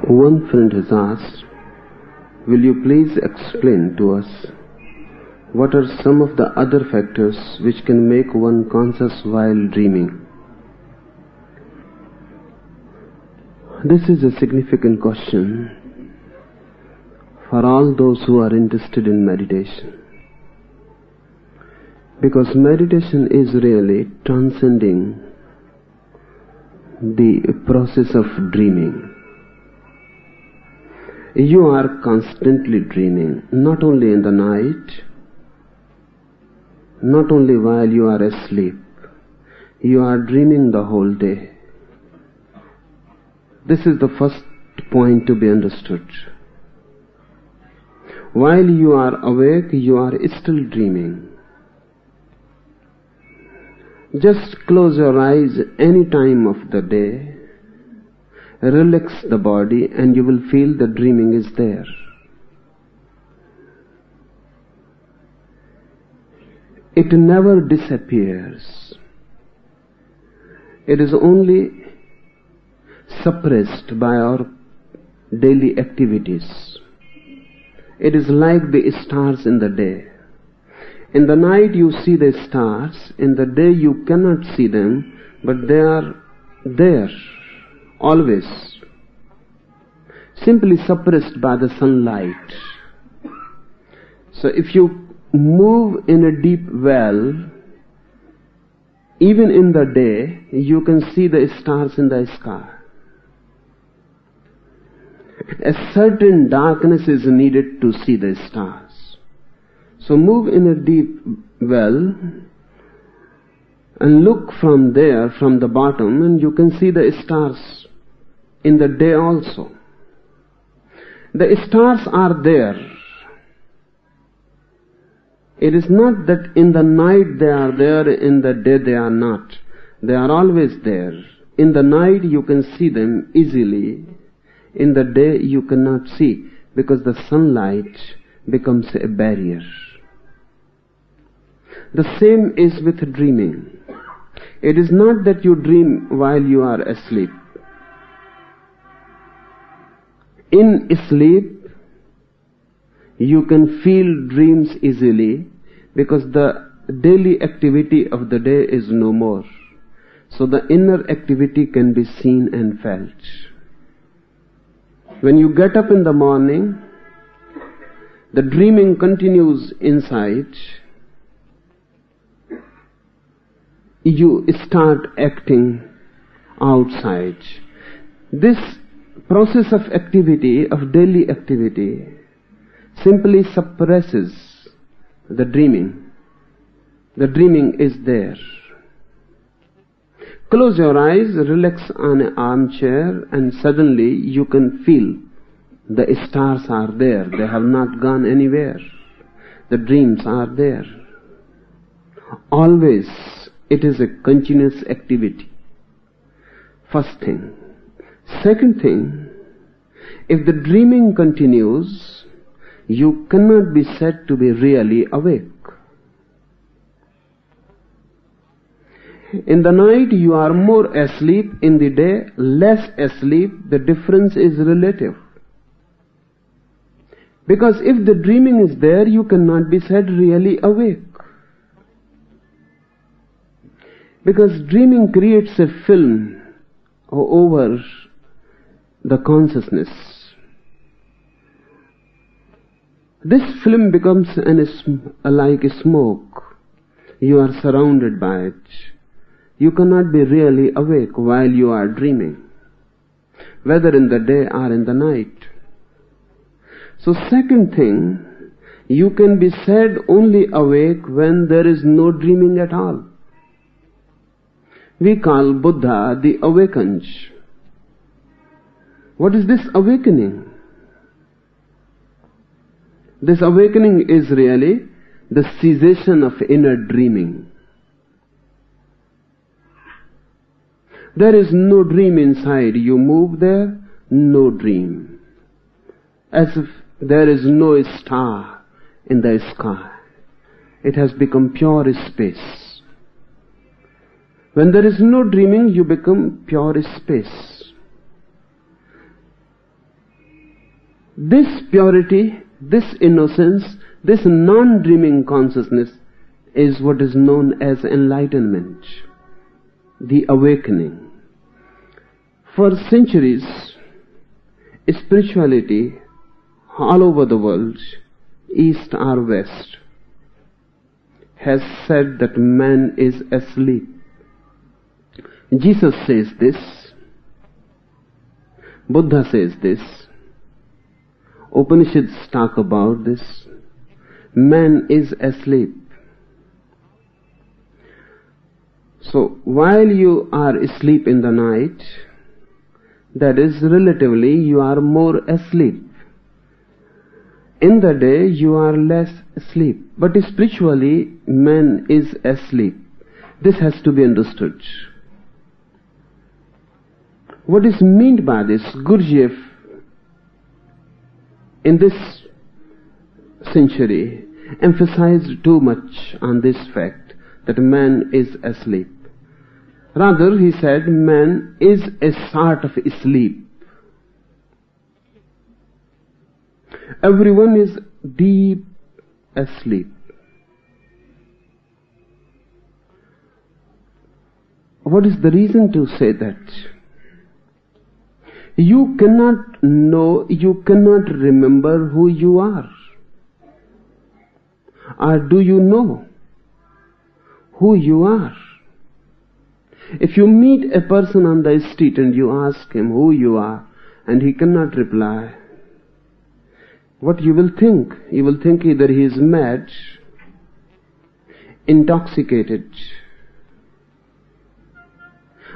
One friend has asked, will you please explain to us what are some of the other factors which can make one conscious while dreaming? This is a significant question for all those who are interested in meditation, because meditation is really transcending the process of dreaming. You are constantly dreaming, not only in the night, not only while you are asleep. You are dreaming the whole day. This is the first point to be understood. While you are awake, you are still dreaming. Just close your eyes any time of the day. Relax the body and you will feel the dreaming is there. It never disappears. It is only suppressed by our daily activities. It is like the stars in the day. In the night you see the stars, in the day you cannot see them, but they are there. Always, simply suppressed by the sunlight. So if you move in a deep well, even in the day, you can see the stars in the sky. A certain darkness is needed to see the stars. So move in a deep well and look from there, from the bottom, and you can see the stars in the day also. The stars are there. It is not that in the night they are there, in the day they are not. They are always there. In the night you can see them easily. In the day you cannot see, because the sunlight becomes a barrier. The same is with dreaming. It is not that you dream while you are asleep. In sleep, you can feel dreams easily, because the daily activity of the day is no more. So the inner activity can be seen and felt. When you get up in the morning, the dreaming continues inside. You start acting outside. This process of activity, of daily activity, simply suppresses the dreaming. The dreaming is there. Close your eyes, relax on an armchair, and suddenly you can feel the stars are there. They have not gone anywhere. The dreams are there. Always it is a continuous activity. First thing. Second thing, if the dreaming continues, you cannot be said to be really awake. In the night you are more asleep, in the day less asleep. The difference is relative. Because if the dreaming is there, you cannot be said really awake. Because dreaming creates a film over the consciousness. This film becomes like a smoke. You are surrounded by it. You cannot be really awake while you are dreaming, whether in the day or in the night. So second thing, you can be said only awake when there is no dreaming at all. We call Buddha the awakened. What is this awakening? This awakening is really the cessation of inner dreaming. There is no dream inside. You move there, no dream. As if there is no star in the sky. It has become pure space. When there is no dreaming, you become pure space. This purity, this innocence, this non-dreaming consciousness is what is known as enlightenment, the awakening. For centuries, spirituality all over the world, east or west, has said that man is asleep. Jesus says this, Buddha says this, Upanishads talk about this. Man is asleep. So while you are asleep in the night, that is relatively you are more asleep. In the day you are less asleep. But spiritually man is asleep. This has to be understood. What is meant by this? Gurdjieff in this century emphasized too much on this fact that man is asleep. Rather, he said man is a sort of sleep. Everyone is deep asleep. What is the reason to say that? You cannot know, you cannot remember who you are. Or do you know who you are? If you meet a person on the street and you ask him who you are and he cannot reply, what you will think? You will think either he is mad, intoxicated,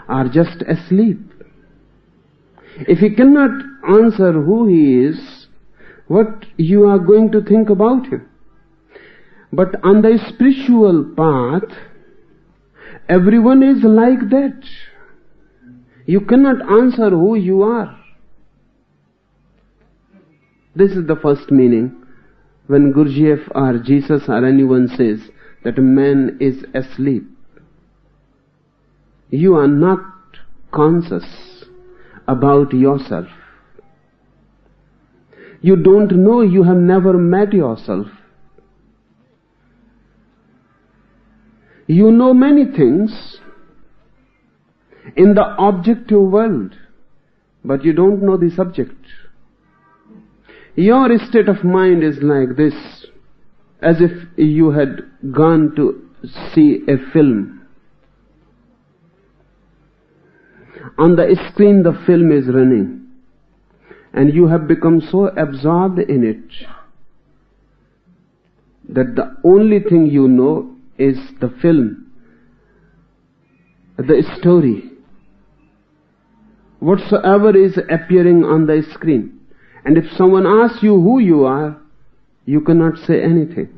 or just asleep. If he cannot answer who he is, what you are going to think about him? But on the spiritual path, everyone is like that. You cannot answer who you are. This is the first meaning when Gurdjieff or Jesus or anyone says that man is asleep. You are not conscious about yourself. You don't know, you have never met yourself. You know many things in the objective world, but you don't know the subject. Your state of mind is like this, as if you had gone to see a film. On the screen the film is running, and you have become so absorbed in it that the only thing you know is the film, the story, whatsoever is appearing on the screen. And if someone asks you who you are, you cannot say anything.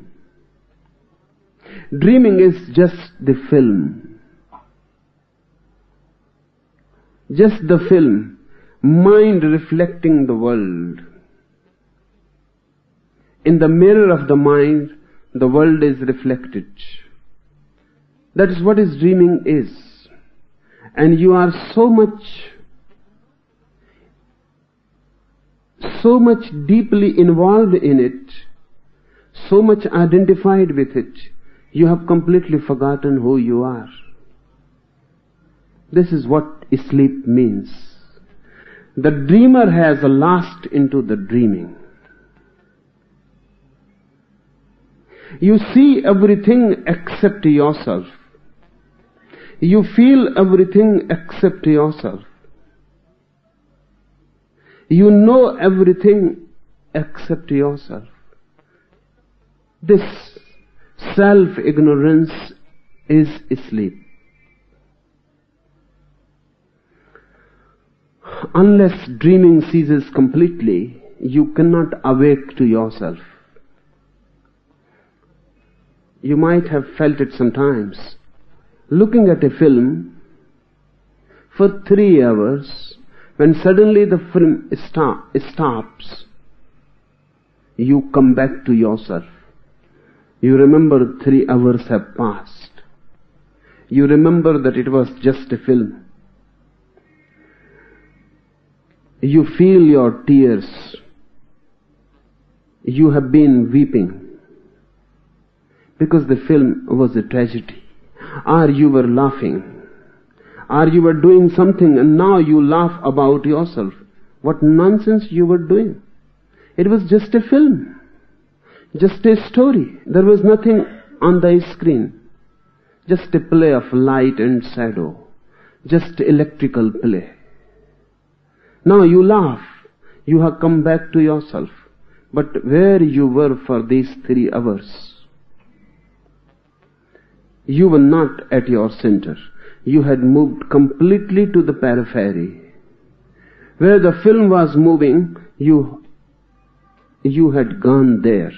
Dreaming is just the film. Just the film. Mind reflecting the world. In the mirror of the mind, the world is reflected. That is what is dreaming is. And you are so much deeply involved in it, so much identified with it, you have completely forgotten who you are. This is what sleep means. The dreamer has lost into the dreaming. You see everything except yourself. You feel everything except yourself. You know everything except yourself. This self-ignorance is sleep. Unless dreaming ceases completely, you cannot awake to yourself. You might have felt it sometimes. Looking at a film for 3 hours, when suddenly the film stops, you come back to yourself. You remember 3 hours have passed. You remember that it was just a film. You feel your tears. you have been weeping because the film was a tragedy, or you were laughing, or you were doing something and now you laugh about yourself. What nonsense you were doing. It was just a film, just a story. There was nothing on the screen, just a play of light and shadow, just electrical play. Now you laugh, you have come back to yourself, but where you were for these 3 hours? You were not at your center. You had moved completely to the periphery. Where the film was moving, you had gone there.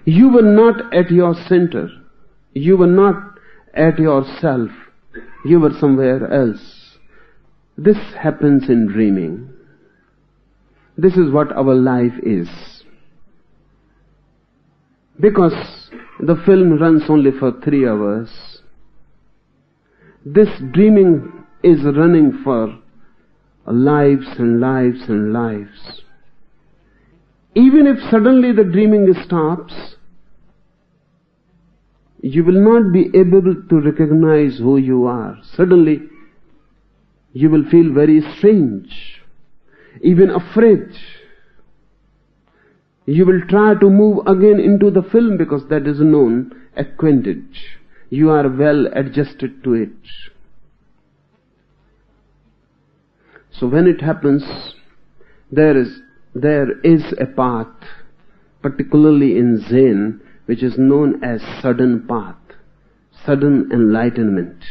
You were not at your center. You were not at yourself. You were somewhere else. This happens in dreaming. This is what our life is. Because the film runs only for 3 hours, this dreaming is running for lives and lives and lives. Even if suddenly the dreaming stops, you will not be able to recognize who you are. Suddenly, you will feel very strange, even afraid. You will try to move again into the film because that is known, acquainted. You are well adjusted to it. So when it happens, there is a path, particularly in Zen, which is known as sudden path, sudden enlightenment.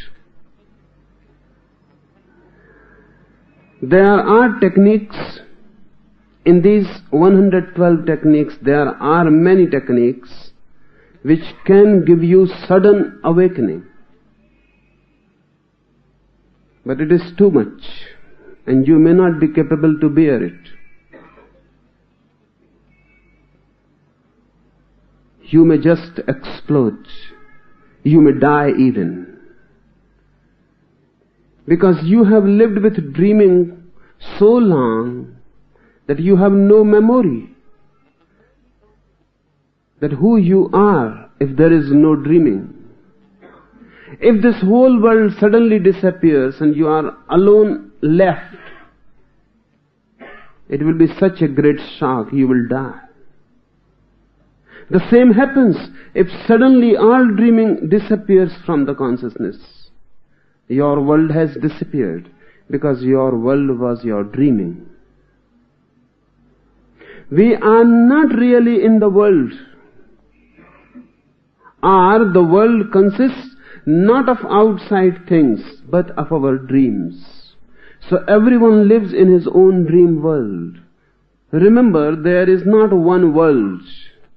There are techniques. In these 112 techniques, there are many techniques which can give you sudden awakening. But it is too much, and you may not be capable to bear it. You may just explode. You may die even. Because you have lived with dreaming so long that you have no memory that who you are if there is no dreaming. If this whole world suddenly disappears and you are alone left, it will be such a great shock, you will die. The same happens if suddenly all dreaming disappears from the consciousness. Your world has disappeared because your world was your dreaming. We are not really in the world. Or the world consists not of outside things, but of our dreams. So everyone lives in his own dream world. Remember, there is not one world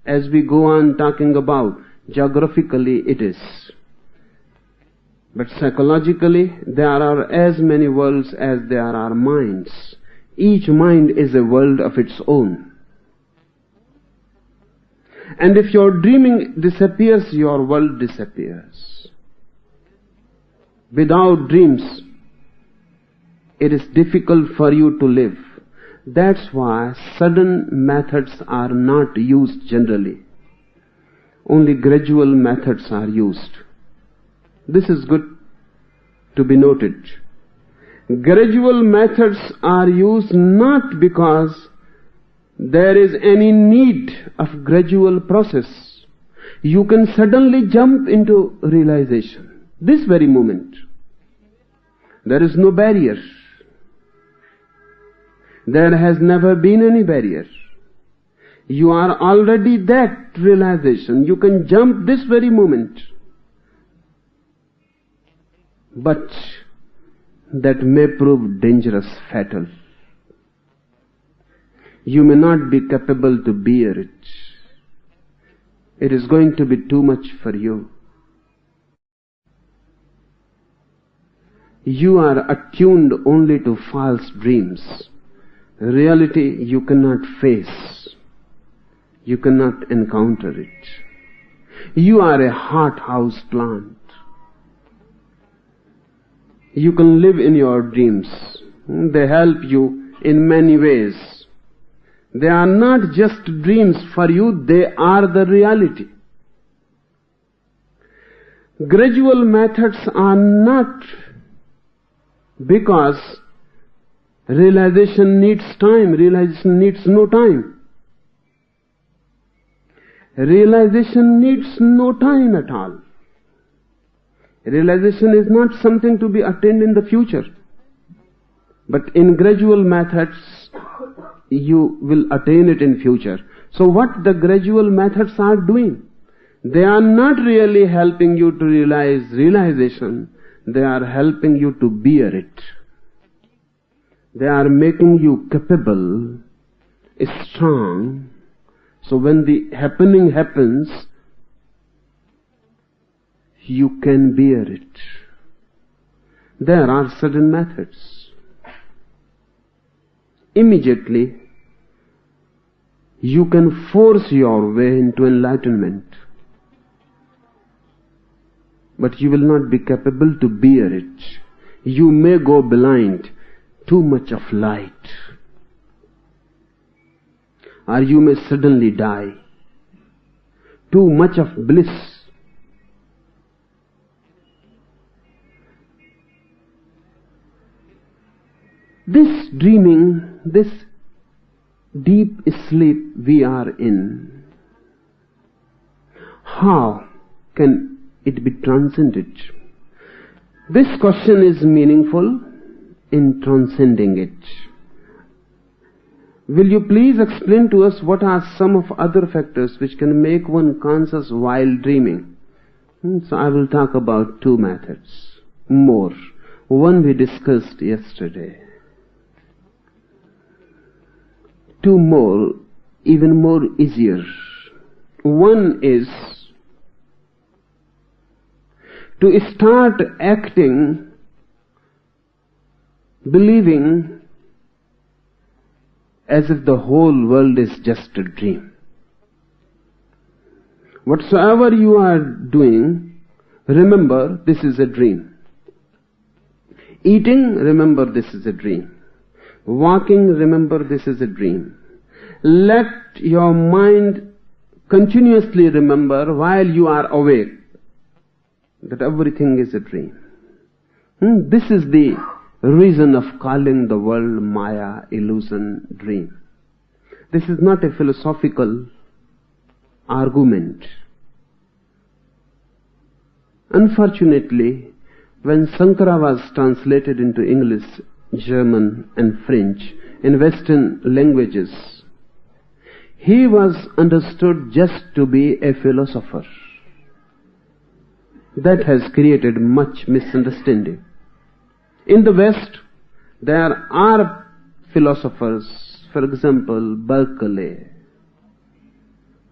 as we go on talking about. Geographically it is. But psychologically, there are as many worlds as there are minds. Each mind is a world of its own. And if your dreaming disappears, your world disappears. Without dreams, it is difficult for you to live. That's why sudden methods are not used generally. Only gradual methods are used. This is good to be noted. Gradual methods are used not because there is any need of gradual process. You can suddenly jump into realization. This very moment. There is no barrier. There has never been any barrier. You are already that realization. You can jump this very moment. But that may prove dangerous, fatal. You may not be capable to bear it. It is going to be too much for you. You are attuned only to false dreams. Reality you cannot face. You cannot encounter it. You are a hothouse plant. You can live in your dreams. They help you in many ways. They are not just dreams for you, they are the reality. Gradual methods are not because realization needs time. Realization needs no time. Realization needs no time at all. Realization is not something to be attained in the future. But in gradual methods, you will attain it in future. So what the gradual methods are doing? They are not really helping you to realize realization. They are helping you to bear it. They are making you capable, strong. So when the happening happens, you can bear it. There are certain methods. Immediately, you can force your way into enlightenment. But you will not be capable to bear it. You may go blind. Too much of light. Or you may suddenly die. Too much of bliss. This dreaming, this deep sleep we are in, how can it be transcended? This question is meaningful in transcending it. Will you please explain to us what are some of other factors which can make one conscious while dreaming? So I will talk about two methods more. One we discussed yesterday. Two more, even more easier. One is to start acting, believing as if the whole world is just a dream. Whatsoever you are doing, remember this is a dream. Eating, remember this is a dream. Walking, remember this is a dream. Let your mind continuously remember while you are awake that everything is a dream. This is the reason of calling the world Maya, illusion, dream. This is not a philosophical argument. Unfortunately, when Sankara was translated into English, German and French in Western languages, he was understood just to be a philosopher. That has created much misunderstanding. In the West, there are philosophers, for example, Berkeley,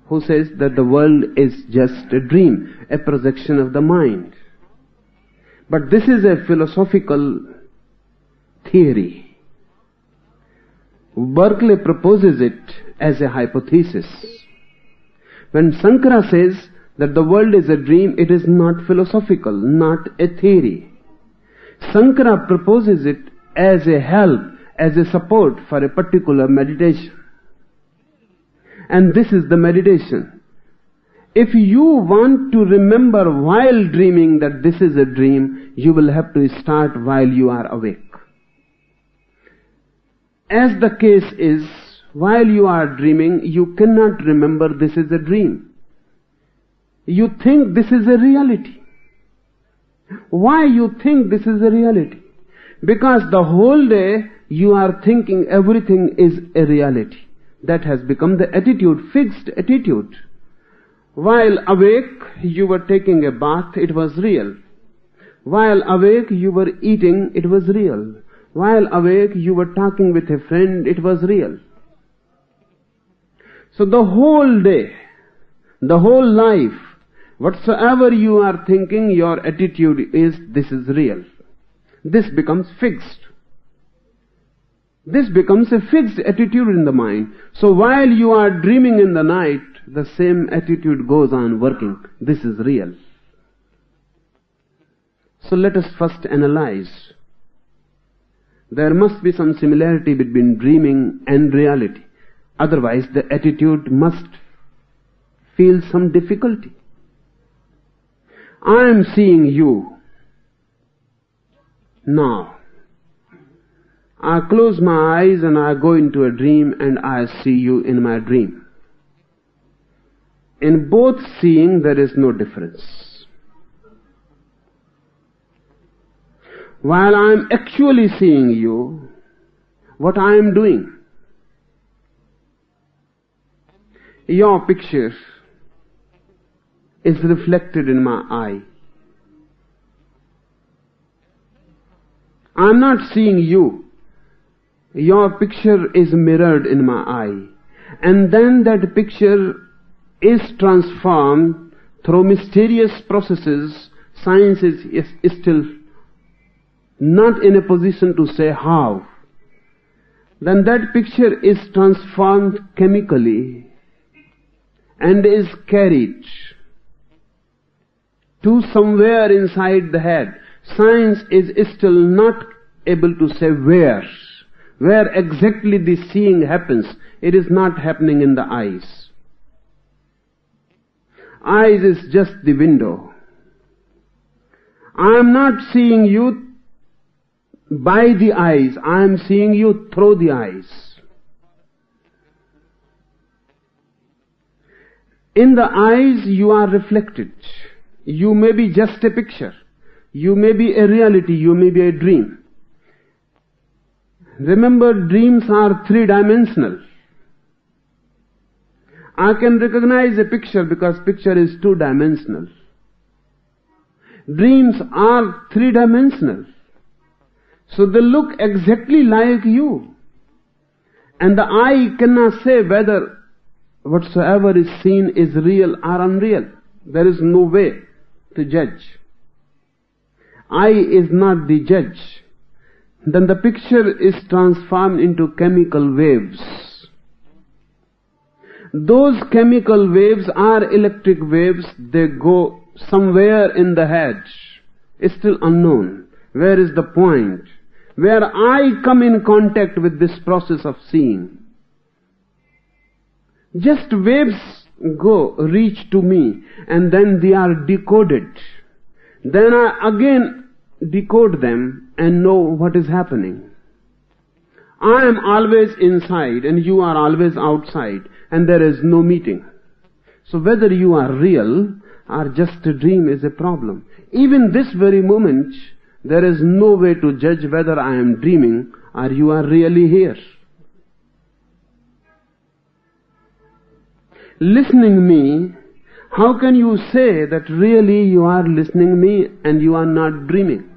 who says that the world is just a dream, a projection of the mind. But this is a philosophical theory. Berkeley proposes it as a hypothesis. When Sankara says that the world is a dream, it is not philosophical, not a theory. Sankara proposes it as a help, as a support for a particular meditation. And this is the meditation. If you want to remember while dreaming that this is a dream, you will have to start while you are awake. As the case is, while you are dreaming, you cannot remember this is a dream. You think this is a reality. Why you think this is a reality? Because the whole day you are thinking everything is a reality. That has become the attitude, fixed attitude. While awake, you were taking a bath, it was real. While awake, you were eating, it was real. While awake, you were talking with a friend, it was real. So the whole day, the whole life, whatsoever you are thinking, your attitude is, this is real. This becomes fixed. This becomes a fixed attitude in the mind. So while you are dreaming in the night, the same attitude goes on working. This is real. So let us first analyze. There must be some similarity between dreaming and reality. Otherwise, the attitude must feel some difficulty. I am seeing you now. I close my eyes and I go into a dream and I see you in my dream. In both seeing, there is no difference. While I am actually seeing you, what I am doing, your picture is reflected in my eye. I am not seeing you. Your picture is mirrored in my eye. And then that picture is transformed through mysterious processes. Science is still not in a position to say how. Then that picture is transformed chemically and is carried to somewhere inside the head. Science is still not able to say where exactly the seeing happens. It is not happening in the eyes. Eyes is just the window. I am not seeing you by the eyes. I am seeing you through the eyes. In the eyes you are reflected. You may be just a picture. You may be a reality. You may be a dream. Remember, dreams are three-dimensional. I can recognize a picture because picture is two-dimensional. Dreams are three-dimensional. So they look exactly like you. And the eye cannot say whether whatsoever is seen is real or unreal. There is no way to judge. Eye is not the judge. Then the picture is transformed into chemical waves. Those chemical waves are electric waves. They go somewhere in the head. It's still unknown. Where is the point where I come in contact with this process of seeing? Just waves reach to me, and then they are decoded. Then I again decode them and know what is happening. I am always inside and you are always outside, and there is no meeting. So whether you are real or just a dream is a problem. Even this very moment, there is no way to judge whether I am dreaming or you are really here. Listening me, how can you say that really you are listening me and you are not dreaming?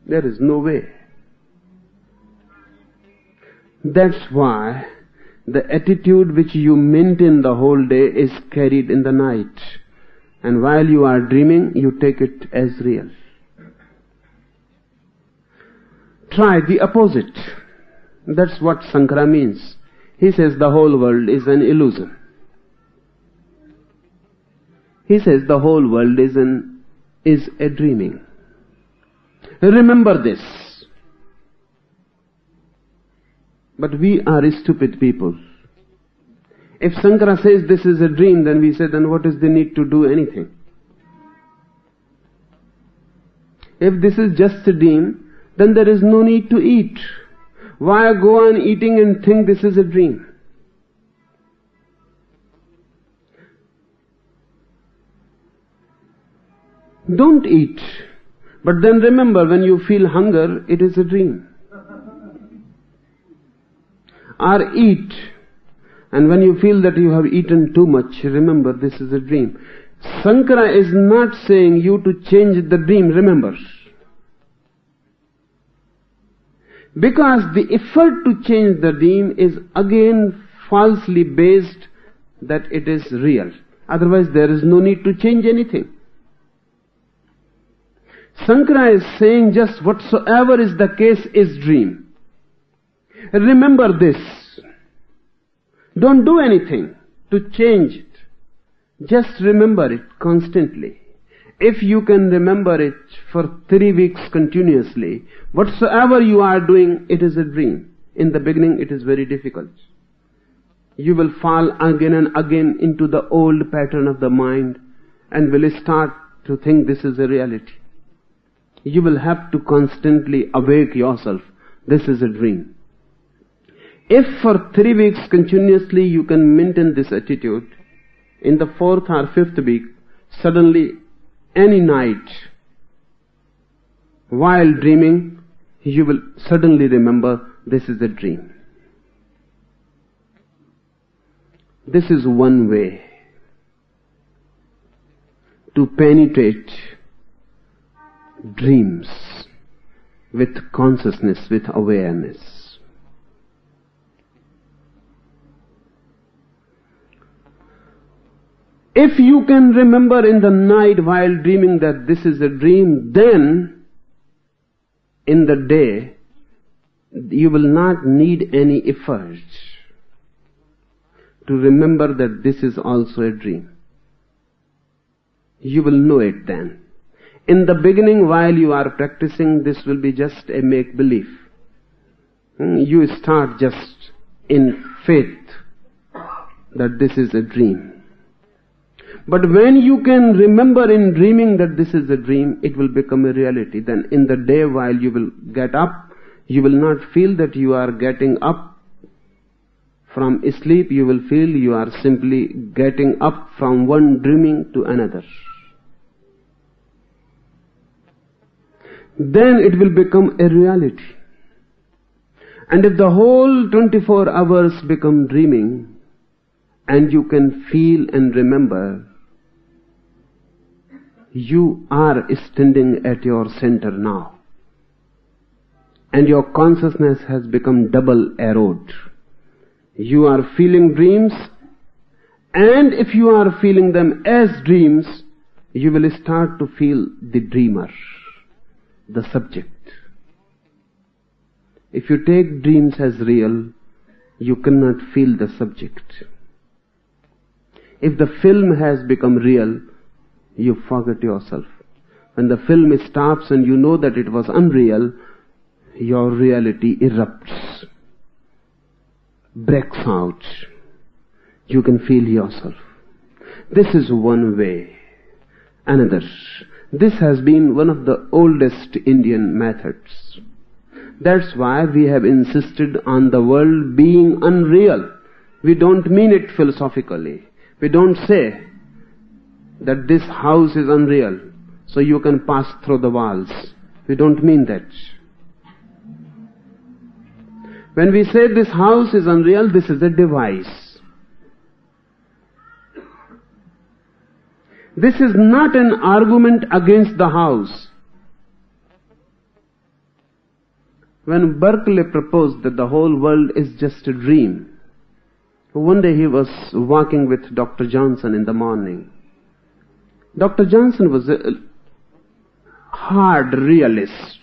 There is no way. That's why the attitude which you maintain the whole day is carried in the night. And while you are dreaming, you take it as real. Try the opposite. That's what Sankara means. He says the whole world is an illusion. He says the whole world is a dreaming. Remember this. But we are stupid people. If Sankara says this is a dream, then we say, then what is the need to do anything? If this is just a dream, then there is no need to eat. Why go on eating and think this is a dream? Don't eat. But then remember, when you feel hunger, it is a dream. Or eat. And when you feel that you have eaten too much, remember this is a dream. Sankara is not saying you to change the dream, remember. Because the effort to change the dream is again falsely based that it is real. Otherwise there is no need to change anything. Sankara is saying just whatsoever is the case is dream. Remember this. Don't do anything to change it. Just remember it constantly. If you can remember it for 3 weeks continuously, whatsoever you are doing, it is a dream. In the beginning it is very difficult. You will fall again and again into the old pattern of the mind and will start to think this is a reality. You will have to constantly awake yourself. This is a dream. If for 3 weeks continuously you can maintain this attitude, in the 4th or 5th week, suddenly any night, while dreaming, you will suddenly remember this is a dream. This is one way to penetrate dreams with consciousness, with awareness. If you can remember in the night while dreaming that this is a dream, then in the day you will not need any effort to remember that this is also a dream. You will know it then. In the beginning, while you are practicing, this will be just a make-believe. You start just in faith that this is a dream. But when you can remember in dreaming that this is a dream, it will become a reality. Then in the day while you will get up, you will not feel that you are getting up from sleep. You will feel you are simply getting up from one dreaming to another. Then it will become a reality. And if the whole 24 hours become dreaming, and you can feel and remember, you are standing at your center now. And your consciousness has become double-arrowed. You are feeling dreams, and if you are feeling them as dreams, you will start to feel the dreamer, the subject. If you take dreams as real, you cannot feel the subject. If the film has become real, you forget yourself. When the film stops and you know that it was unreal, your reality erupts, breaks out. You can feel yourself. This is one way. Another. This has been one of the oldest Indian methods. That's why we have insisted on the world being unreal. We don't mean it philosophically. We don't say that this house is unreal, so you can pass through the walls. We don't mean that. When we say this house is unreal, this is a device. This is not an argument against the house. When Berkeley proposed that the whole world is just a dream, one day he was walking with Dr. Johnson in the morning. Dr. Johnson was a hard realist.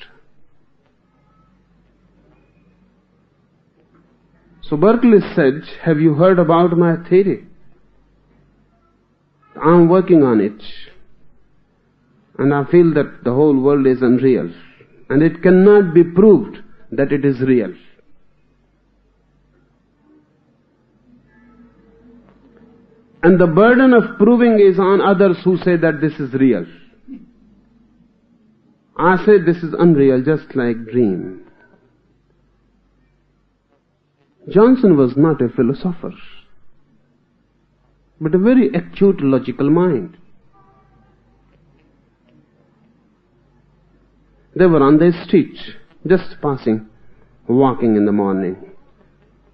So Berkeley said, "Have you heard about my theory? I'm working on it. And I feel that the whole world is unreal. And it cannot be proved that it is real." And the burden of proving is on others who say that this is real. I say this is unreal, just like dream. Johnson was not a philosopher, but a very acute logical mind. They were on the street, just passing, walking in the morning.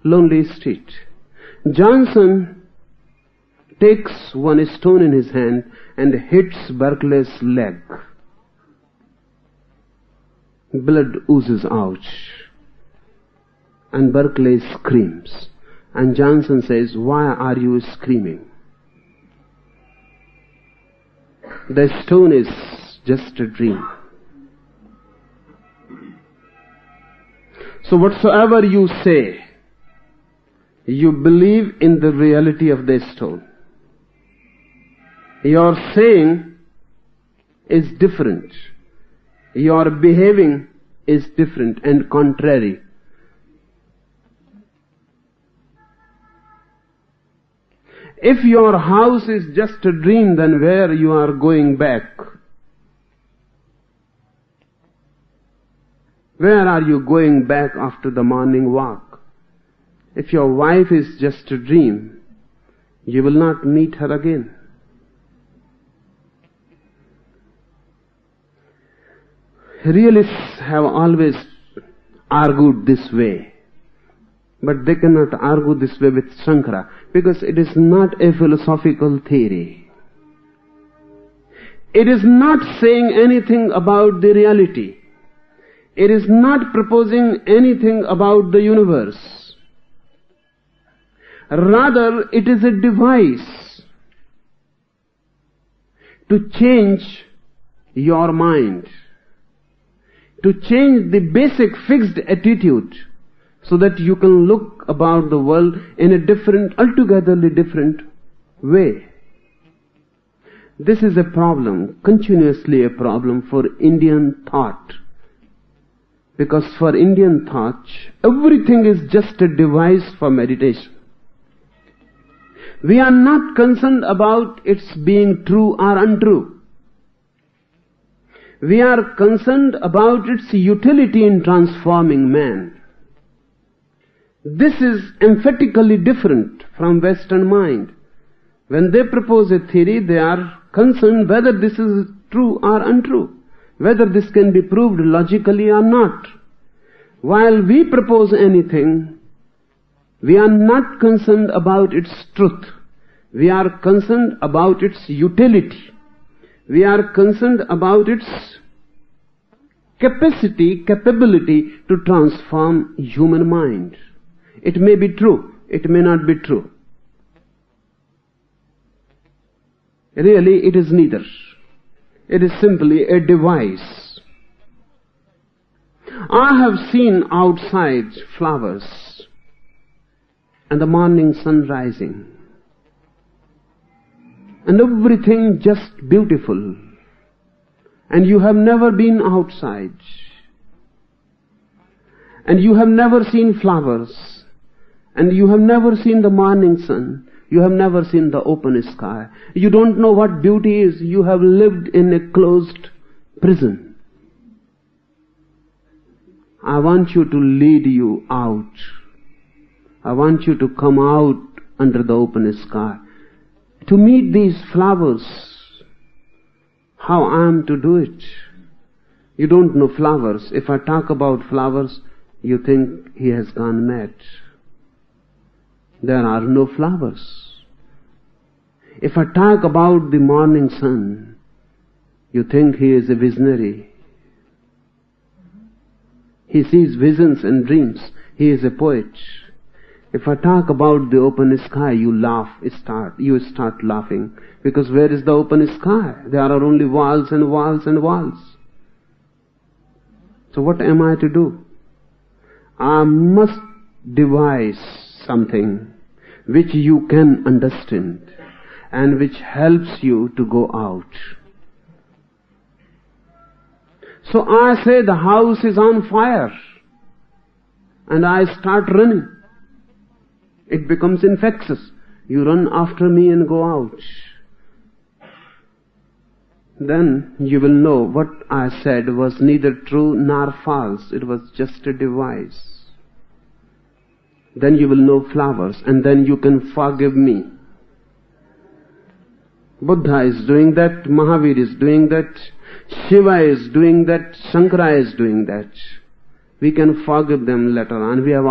Lonely street. Johnson takes one stone in his hand and hits Berkeley's leg. Blood oozes out. And Berkeley screams. And Johnson says, "Why are you screaming? The stone is just a dream." So whatsoever you say, you believe in the reality of the stone. Your saying is different. Your behaving is different and contrary. If your house is just a dream, then where you are going back? Where are you going back after the morning walk? If your wife is just a dream, you will not meet her again. Realists have always argued this way, but they cannot argue this way with Shankara, because it is not a philosophical theory. It is not saying anything about the reality. It is not proposing anything about the universe. Rather, it is a device to change your mind, to change the basic fixed attitude, so that you can look about the world in a different, altogether different way. This is a problem, continuously a problem for Indian thought. Because for Indian thought, everything is just a device for meditation. We are not concerned about its being true or untrue. We are concerned about its utility in transforming man. This is emphatically different from Western mind. When they propose a theory, they are concerned whether this is true or untrue, whether this can be proved logically or not. While we propose anything, we are not concerned about its truth. We are concerned about its utility. We are concerned about its capability to transform human mind. It may be true, it may not be true. Really, it is neither. It is simply a device. I have seen outside flowers and the morning sun rising, and everything just beautiful, and you have never been outside, and you have never seen flowers, and you have never seen the morning sun, you have never seen the open sky, you don't know what beauty is, you have lived in a closed prison. I want you to lead you out. I want you to come out under the open sky, to meet these flowers. How I am to do it? You don't know flowers. If I talk about flowers, you think he has gone mad. There are no flowers. If I talk about the morning sun, you think he is a visionary. He sees visions and dreams. He is a poet. If I talk about the open sky, you start laughing. Because where is the open sky? There are only walls and walls and walls. So what am I to do? I must devise something which you can understand and which helps you to go out. So I say the house is on fire, and I start running. It becomes infectious. You run after me and go out. Then you will know what I said was neither true nor false. It was just a device. Then you will know flowers, and then you can forgive me. Buddha is doing that, Mahavir is doing that, Shiva is doing that, Shankara is doing that. We can forgive them later on. We have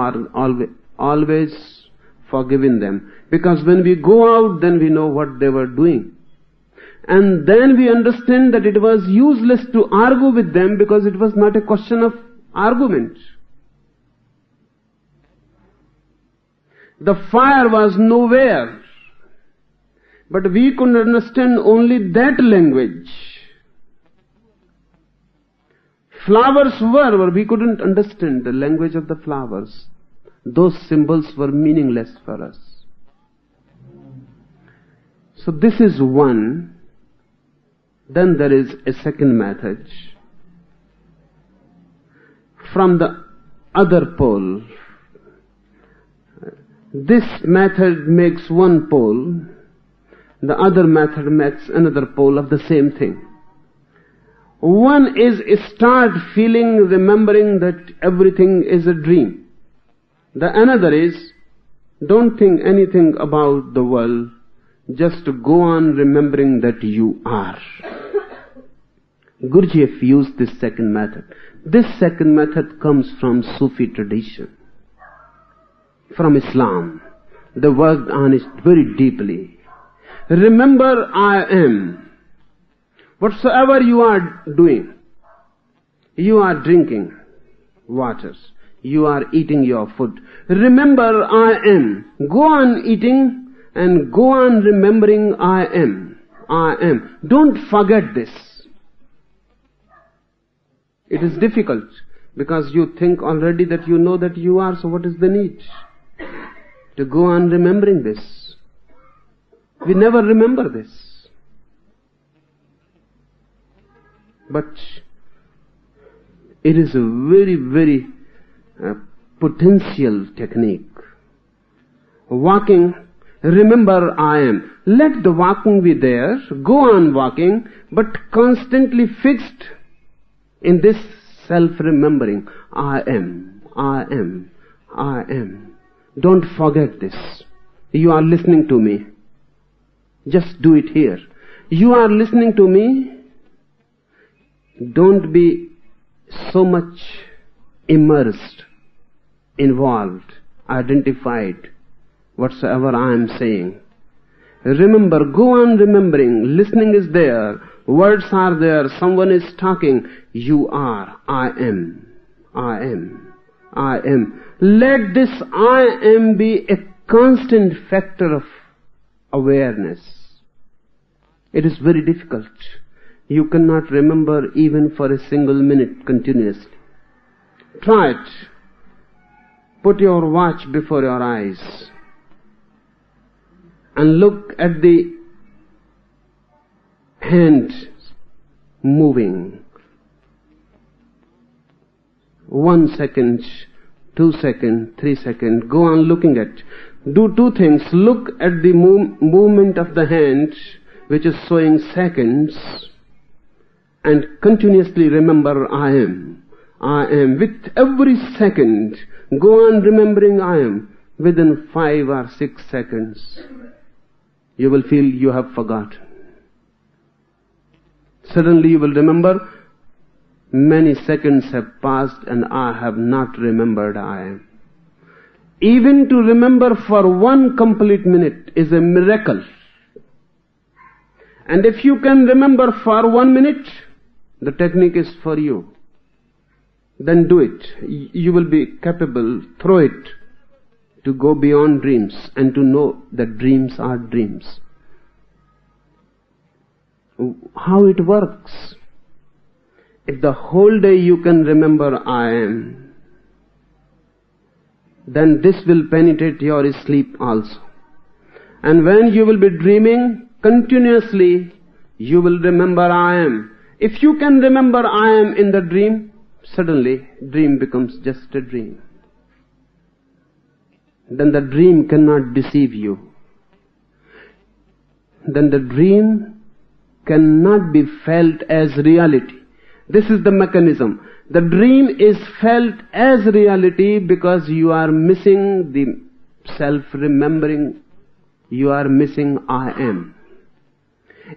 always forgiven them. Because when we go out, then we know what they were doing. And then we understand that it was useless to argue with them, because it was not a question of argument. The fire was nowhere, but we could understand only that language. Flowers were, but we couldn't understand the language of the flowers. Those symbols were meaningless for us. So this is one. Then there is a second method. From the other pole. This method makes one pole, The other method makes another pole of the same thing. One is start feeling, remembering that everything is a dream. The another is don't think anything about the world, just go on remembering that you are. Gurdjieff used this second method. This second method comes from Sufi tradition, from Islam. They worked on it very deeply. Remember, I am. Whatsoever you are doing, you are drinking water, you are eating your food. Remember, I am. Go on eating and go on remembering, I am. I am. Don't forget this. It is difficult because you think already that you know that you are, so what is the need to go on remembering this? We never remember this. But it is a very, very potential technique. Walking, remember I am. Let the walking be there, go on walking, but constantly fixed in this self-remembering. I am, I am, I am. Don't forget this. You are listening to me. Just do it here. You are listening to me. Don't be so much immersed, involved, identified, whatsoever I am saying. Remember, go on remembering. Listening is there. Words are there. Someone is talking. You are. I am. I am. I am. Let this I am be a constant factor of awareness. It is very difficult. You cannot remember even for a single minute continuously. Try it. Put your watch before your eyes and look at the hand moving. 1 second, 2 seconds, 3 seconds. Go on looking at. Do two things. Look at the movement of the hand, which is showing seconds, and continuously remember I am. I am. With every second, go on remembering I am. Within 5 or 6 seconds, you will feel you have forgotten. Suddenly you will remember, many seconds have passed and I have not remembered I am. Even to remember for 1 complete minute is a miracle. And if you can remember for 1 minute, the technique is for you. Then do it. You will be capable through it to go beyond dreams and to know that dreams are dreams. How it works? If the whole day you can remember I am, then this will penetrate your sleep also. And when you will be dreaming, continuously you will remember I am. If you can remember I am in the dream, suddenly dream becomes just a dream. Then the dream cannot deceive you. Then the dream cannot be felt as reality. This is the mechanism. The dream is felt as reality because you are missing the self-remembering. You are missing I am.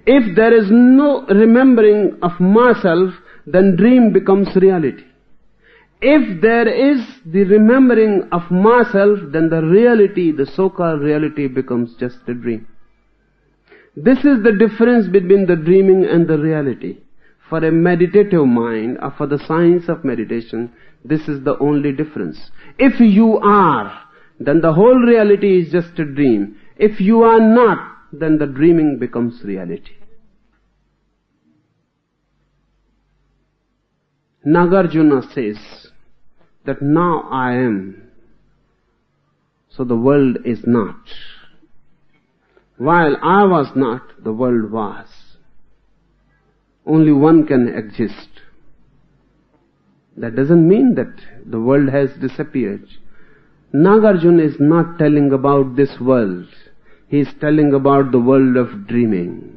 If there is no remembering of myself, then dream becomes reality. If there is the remembering of myself, then the reality, the so-called reality, becomes just a dream. This is the difference between the dreaming and the reality. For a meditative mind, or for the science of meditation, this is the only difference. If you are, then the whole reality is just a dream. If you are not, then the dreaming becomes reality. Nagarjuna says that now I am, so the world is not. While I was not, the world was. Only one can exist. That doesn't mean that the world has disappeared. Nagarjuna is not telling about this world. He is telling about the world of dreaming.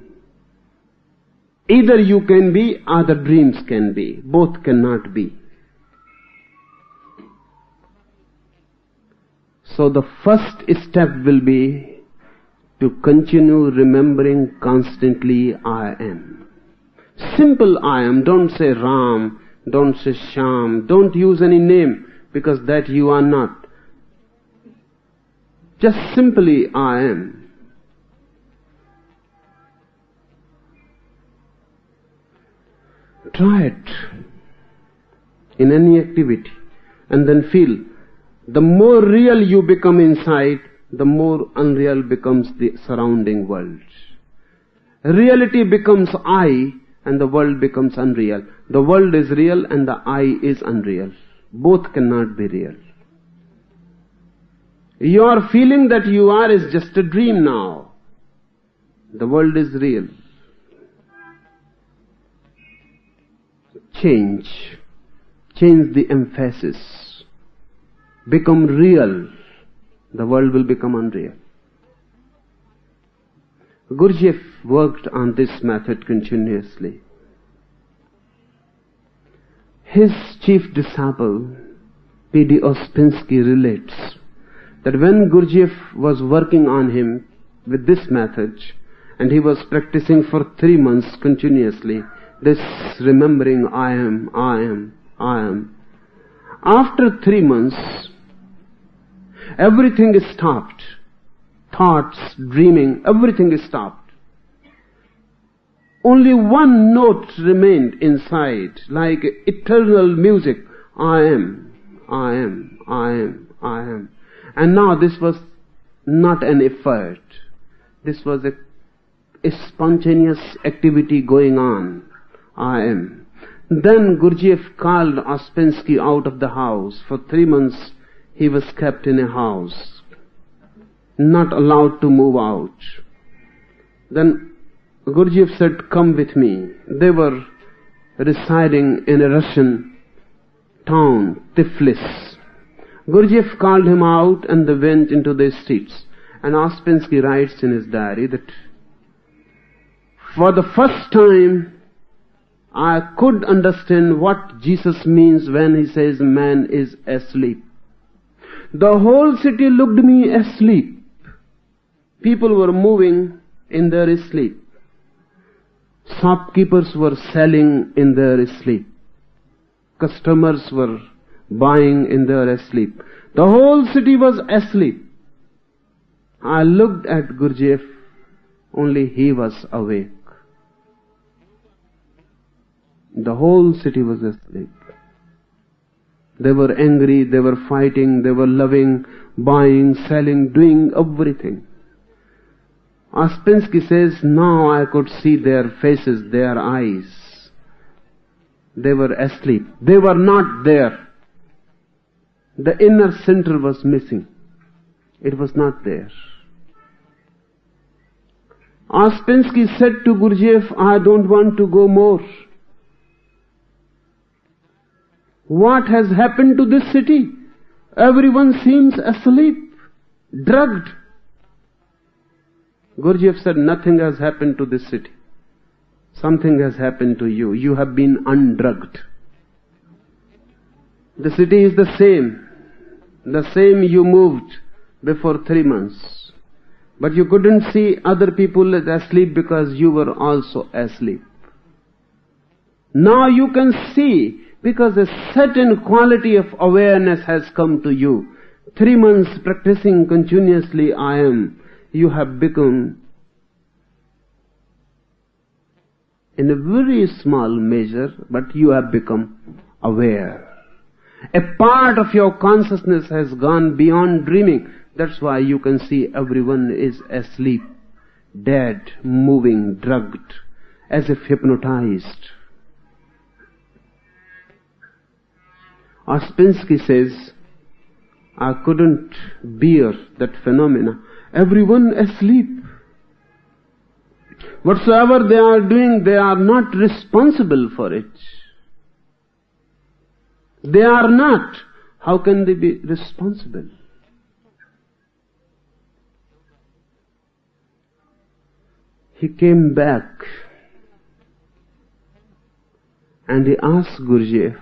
Either you can be, or the dreams can be. Both cannot be. So the first step will be to continue remembering constantly I am. Simple I am. Don't say Ram, don't say Sham, don't use any name, because that you are not. Just simply I am. Try it in any activity and then feel. The more real you become inside, the more unreal becomes the surrounding world. Reality becomes I and the world becomes unreal. The world is real and the I is unreal. Both cannot be real. Your feeling that you are is just a dream now. The world is real. Change the emphasis. Become real, the world will become unreal. Gurdjieff worked on this method continuously. His chief disciple, P.D. Ouspensky, relates that when Gurdjieff was working on him with this method, and he was practicing for 3 months continuously, this remembering I am. After 3 months, everything is stopped. Thoughts, dreaming, everything is stopped. Only one note remained inside, like eternal music. I am. And now this was not an effort. This was a spontaneous activity going on. I am. Then Gurdjieff called Ouspensky out of the house. For 3 months he was kept in a house, not allowed to move out. Then Gurdjieff said, "Come with me." They were residing in a Russian town, Tiflis. Gurdjieff called him out and they went into the streets. And Ouspensky writes in his diary that for the first time I could understand what Jesus means when he says man is asleep. The whole city looked me asleep. People were moving in their sleep. Shopkeepers were selling in their sleep. Customers were buying in their sleep. The whole city was asleep. I looked at Gurdjieff, only he was awake. The whole city was asleep. They were angry, they were fighting, they were loving, buying, selling, doing everything. Ouspensky says, now I could see their faces, their eyes. They were asleep. They were not there. The inner center was missing. It was not there. Ouspensky said to Gurdjieff, I don't want to go more. What has happened to this city? Everyone seems asleep, drugged. Gurdjieff said, nothing has happened to this city. Something has happened to you. You have been undrugged. The city is the same you moved before 3 months. But you couldn't see other people as asleep because you were also asleep. Now you can see, because a certain quality of awareness has come to you. 3 months practicing continuously I am, you have become, in a very small measure, but you have become aware. A part of your consciousness has gone beyond dreaming. That's why you can see everyone is asleep, dead, moving, drugged, as if hypnotized. Ouspensky says, I couldn't bear that phenomena. Everyone asleep. Whatsoever they are doing, they are not responsible for it. They are not. How can they be responsible? He came back and he asked Guruji,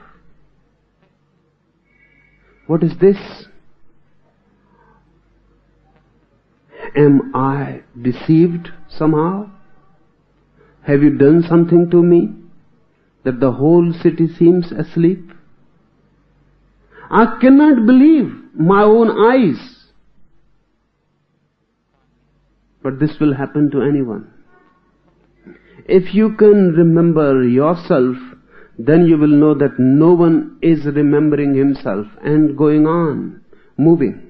"What is this? Am I deceived somehow? Have you done something to me that the whole city seems asleep? I cannot believe my own eyes. But this will happen to anyone. If you can remember yourself, then you will know that no one is remembering himself and going on, moving.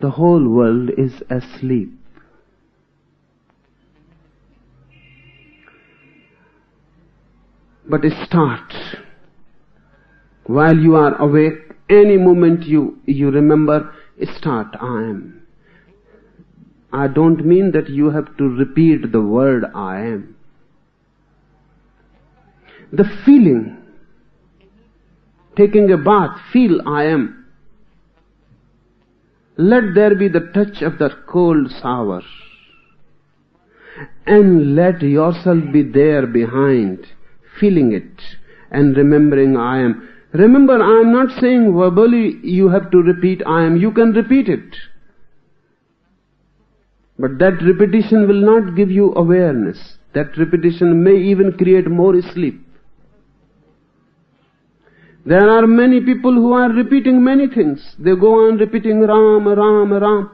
The whole world is asleep. But start. While you are awake, any moment you remember, start, I am. I don't mean that you have to repeat the word I am. The feeling, taking a bath, feel I am. Let there be the touch of that cold shower. And let yourself be there behind, feeling it and remembering I am. Remember, I am not saying verbally you have to repeat I am. You can repeat it. But that repetition will not give you awareness. That repetition may even create more sleep. There are many people who are repeating many things. They go on repeating Ram, Ram, Ram.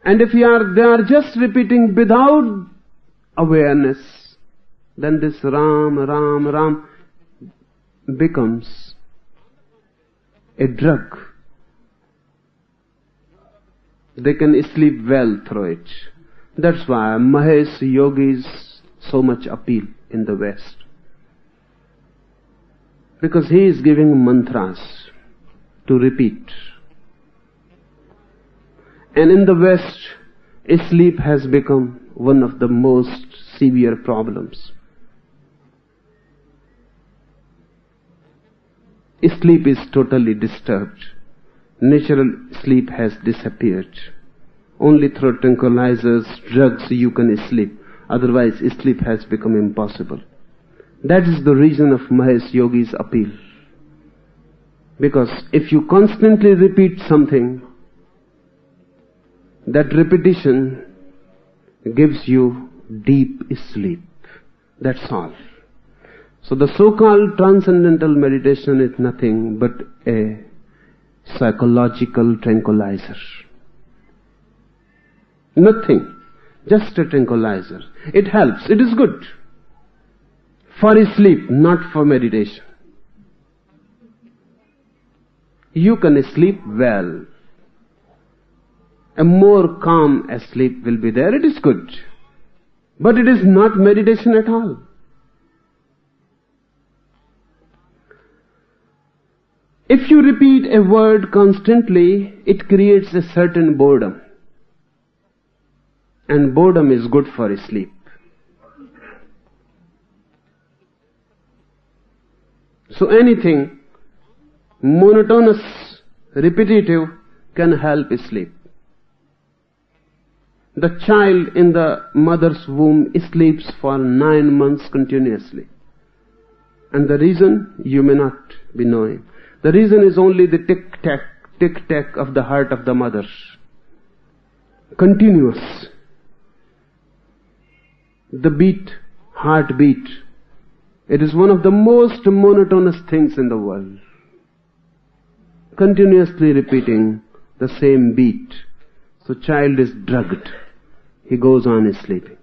And if they are just repeating without awareness, then this Ram, Ram, Ram becomes a drug. They can sleep well through it. That's why Mahesh Yogi's so much appeal in the West. Because he is giving mantras to repeat. And in the West, sleep has become one of the most severe problems. Sleep is totally disturbed. Natural sleep has disappeared. Only through tranquilizers, drugs you can sleep. Otherwise, sleep has become impossible. That is the reason of Mahesh Yogi's appeal. Because if you constantly repeat something, that repetition gives you deep sleep. That's all. So the so-called transcendental meditation is nothing but a psychological tranquilizer. Nothing. Just a tranquilizer. It helps. It is good. For sleep, not for meditation. You can sleep well. A more calm sleep will be there. It is good. But it is not meditation at all. If you repeat a word constantly, it creates a certain boredom. And boredom is good for sleep. So anything monotonous, repetitive can help sleep. The child in the mother's womb sleeps for 9 months continuously. And the reason you may not be knowing. The reason is only the tick-tack of the heart of the mother. Continuous. The beat, heartbeat. It is one of the most monotonous things in the world. Continuously repeating the same beat. So child is drugged. He goes on sleeping.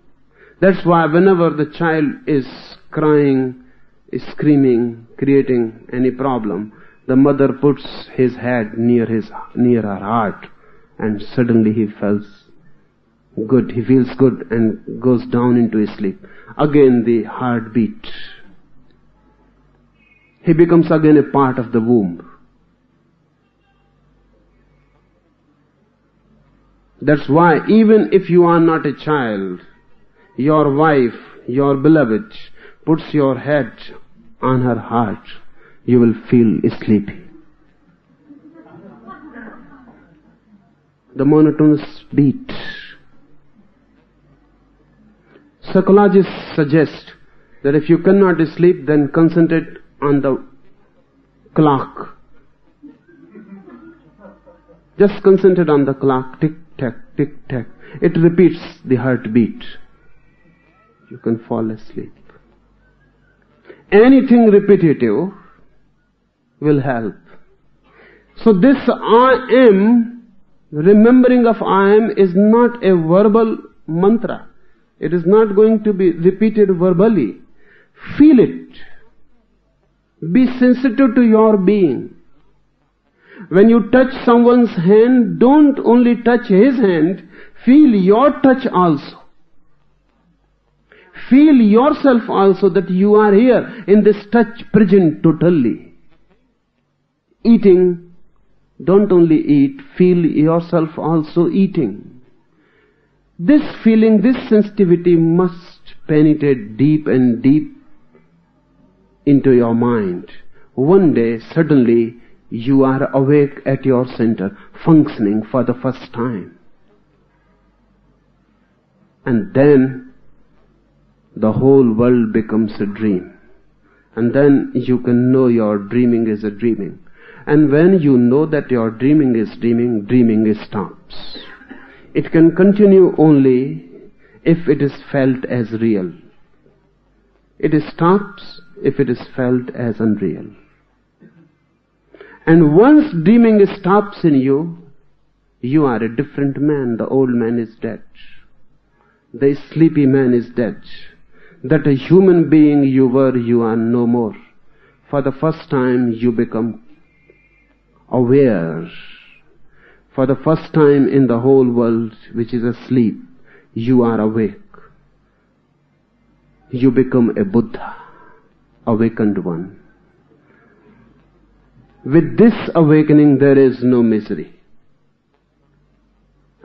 That's why whenever the child is crying, is screaming, creating any problem, the mother puts his head near her heart, and suddenly he feels good. He feels good and goes down into sleep. Again the heartbeat. He becomes again a part of the womb. That's why even if you are not a child, your wife, your beloved, puts your head on her heart, you will feel sleepy. The monotonous beat Psychologists suggest that if you cannot sleep, then concentrate on the clock. Just concentrate on the clock. Tick tack, tick tack. It repeats the heartbeat. You can fall asleep. Anything repetitive will help. So this I am, remembering of I am, is not a verbal mantra. It is not going to be repeated verbally. Feel it. Be sensitive to your being. When you touch someone's hand, don't only touch his hand, feel your touch also. Feel yourself also that you are here in this touch present totally. Eating, don't only eat, feel yourself also eating. This feeling, this sensitivity must penetrate deep and deep into your mind. One day, suddenly, you are awake at your center, functioning for the first time. And then, the whole world becomes a dream. And then you can know your dreaming is a dreaming. And when you know that your dreaming is dreaming, dreaming stops. It can continue only if it is felt as real. It stops if it is felt as unreal. And once dreaming stops in you, you are a different man. The old man is dead. The sleepy man is dead. That a human being you were, you are no more. For the first time you become aware. For the first time in the whole world which is asleep, you are awake. You become a Buddha, awakened one. With this awakening there is no misery.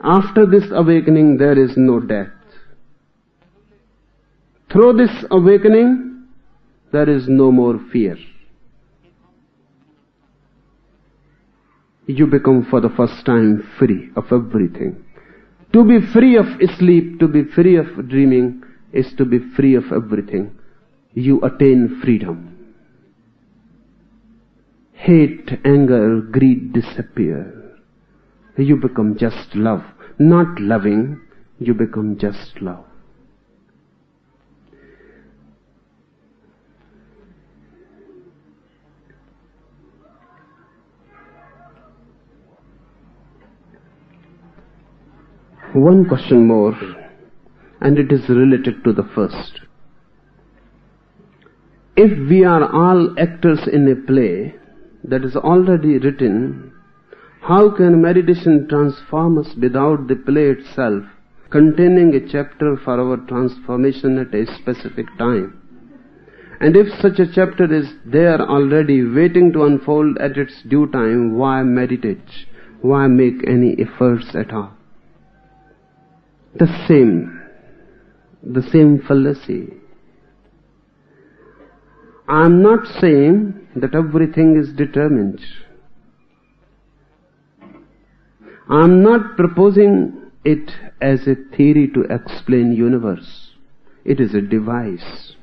After this awakening there is no death. Through this awakening there is no more fear. You become for the first time free of everything. To be free of sleep, to be free of dreaming, is to be free of everything. You attain freedom. Hate, anger, greed disappear. You become just love. Not loving, you become just love. One question more, and it is related to the first. If we are all actors in a play that is already written, how can meditation transform us without the play itself containing a chapter for our transformation at a specific time? And if such a chapter is there already waiting to unfold at its due time, why meditate? Why make any efforts at all? The same fallacy. I am not saying that everything is determined. I am not proposing it as a theory to explain universe. It is a device.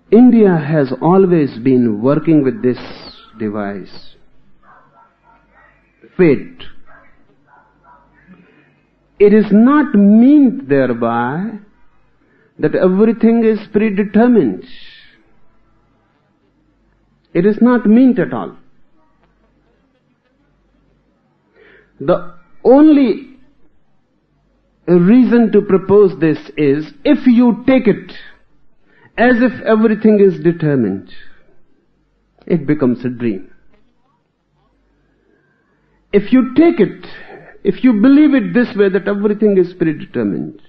India has always been working with this device. Fate. It is not meant thereby that everything is predetermined. It is not meant at all. The only reason to propose this is if you take it as if everything is determined, it becomes a dream. If you take it, if you believe it this way that everything is predetermined,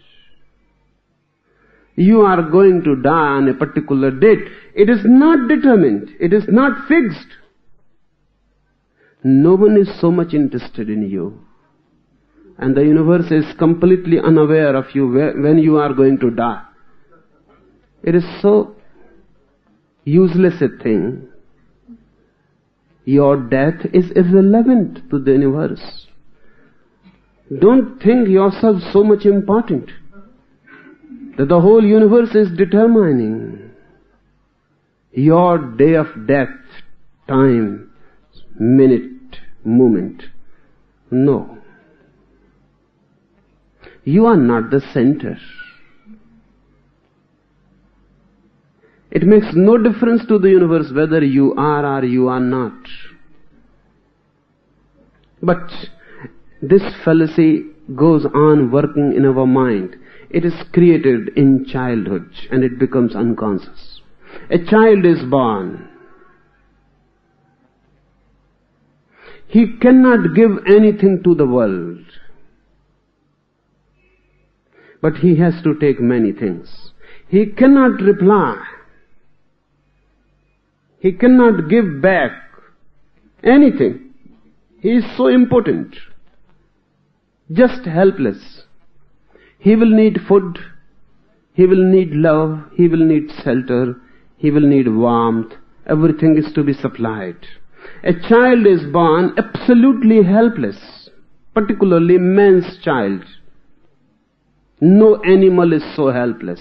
you are going to die on a particular date. It is not determined. It is not fixed. No one is so much interested in you. And the universe is completely unaware of you when you are going to die. It is so useless a thing. Your death is irrelevant to the universe. Don't think yourself so much important that the whole universe is determining your day of death, time, minute, moment. No. You are not the center. It makes no difference to the universe whether you are or you are not. But this fallacy goes on working in our mind. It is created in childhood and it becomes unconscious. A child is born. He cannot give anything to the world, but he has to take many things. He cannot reply. He cannot give back anything. He is so impotent, just helpless. He will need food, he will need love, he will need shelter, he will need warmth. Everything is to be supplied. A child is born absolutely helpless, particularly man's child. No animal is so helpless.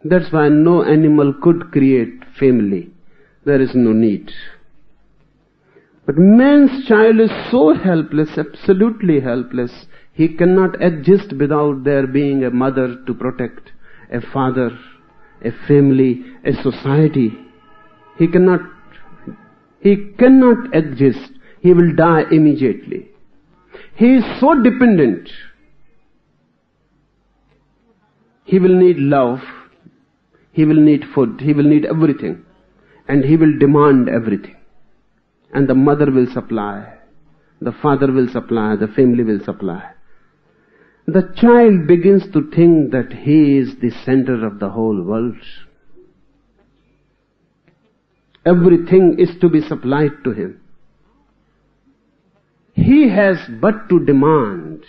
That's why no animal could create family. There is no need. But man's child is so helpless, absolutely helpless. He cannot exist without there being a mother to protect, a father, a family, a society. He cannot exist. He will die immediately. He is so dependent. He will need love. He will need food. He will need everything. And he will demand everything. And the mother will supply. The father will supply. The family will supply. The child begins to think that he is the center of the whole world. Everything is to be supplied to him. He has but to demand.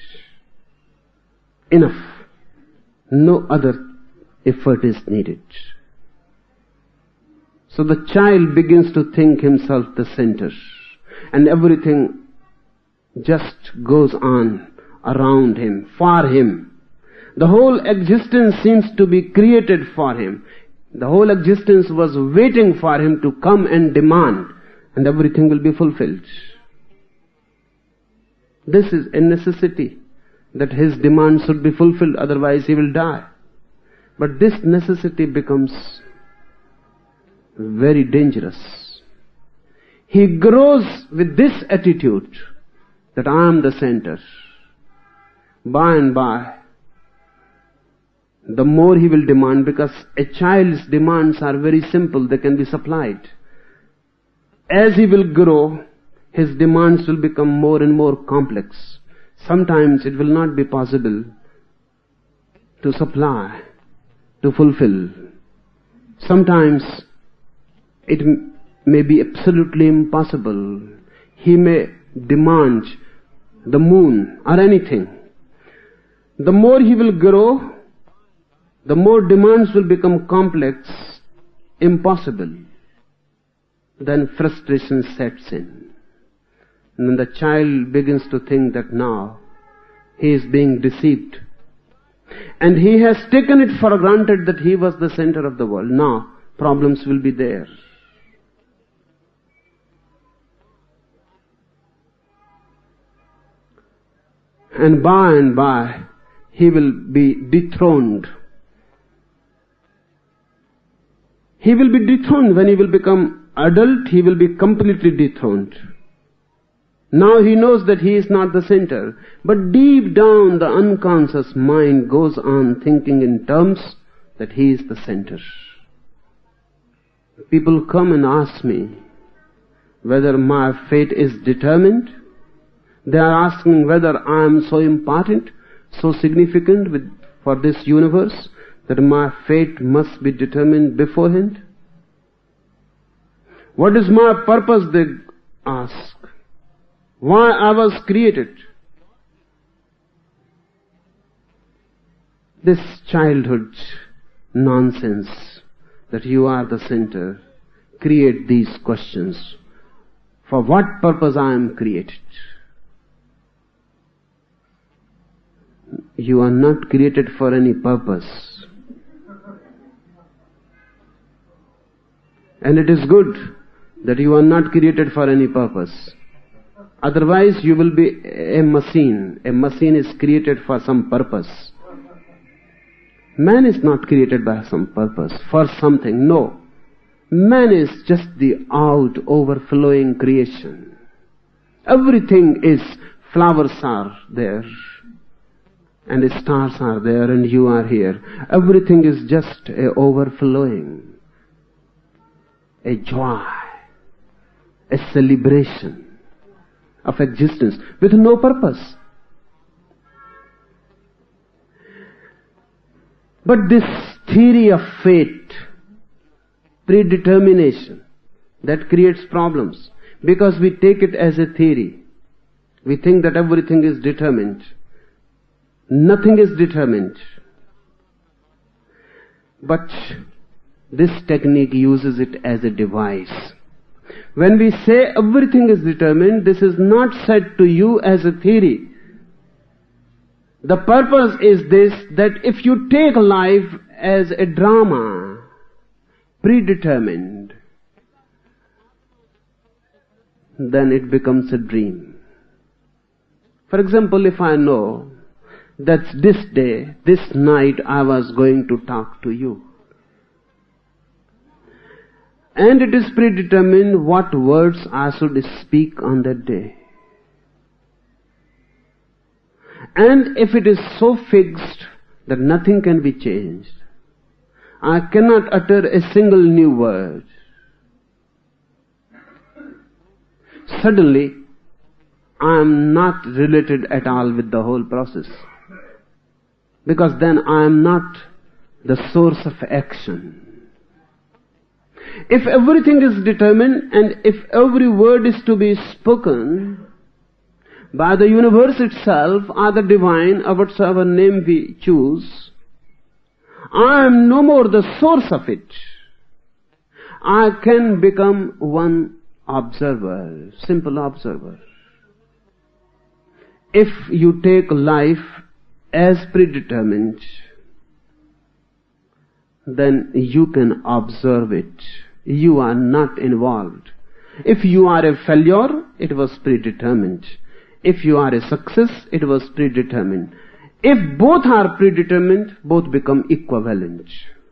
Enough. No other effort is needed. So the child begins to think himself the center, and everything just goes on around him, for him. The whole existence seems to be created for him. The whole existence was waiting for him to come and demand, and everything will be fulfilled. This is a necessity, that his demand should be fulfilled, otherwise he will die. But this necessity becomes very dangerous. He grows with this attitude that I am the center. By and by, the more he will demand, because a child's demands are very simple, they can be supplied. As he will grow, his demands will become more and more complex. Sometimes it will not be possible to supply, to fulfill. Sometimes it may be absolutely impossible. He may demand the moon or anything. The more he will grow, the more demands will become complex, impossible. Then frustration sets in. And then the child begins to think that now he is being deceived. And he has taken it for granted that he was the center of the world. Now problems will be there. And by he will be dethroned. He will be dethroned. When he will become adult, he will be completely dethroned. Now he knows that he is not the center. But deep down the unconscious mind goes on thinking in terms that he is the center. People come and ask me whether my fate is determined. They are asking whether I am so important, so significant for this universe, that my fate must be determined beforehand. What is my purpose, they ask. Why I was created. This childhood nonsense that you are the center create these questions For what purpose I am created? You are not created for any purpose. And it is good that you are not created for any purpose. Otherwise you will be a machine. A machine is created for some purpose. Man is not created by some purpose, for something. No. Man is just the overflowing creation. Everything is, flowers are there, and the stars are there, and you are here. Everything is just a overflowing, a joy, a celebration of existence with no purpose. But this theory of fate, predetermination, that creates problems, because we take it as a theory. We think that everything is determined. Nothing is determined. But this technique uses it as a device. When we say everything is determined, this is not said to you as a theory. The purpose is this, that if you take life as a drama, predetermined, then it becomes a dream. For example, if I know that this day, this night, I was going to talk to you, and it is predetermined what words I should speak on that day. And if it is so fixed that nothing can be changed, I cannot utter a single new word, suddenly I am not related at all with the whole process. Because then I am not the source of action. If everything is determined, and if every word is to be spoken by the universe itself, or the divine, or whatsoever name we choose, I am no more the source of it. I can become one observer, simple observer. If you take life as predetermined, then you can observe it. You are not involved. If you are a failure, it was predetermined. If you are a success, it was predetermined. If both are predetermined, both become equivalent,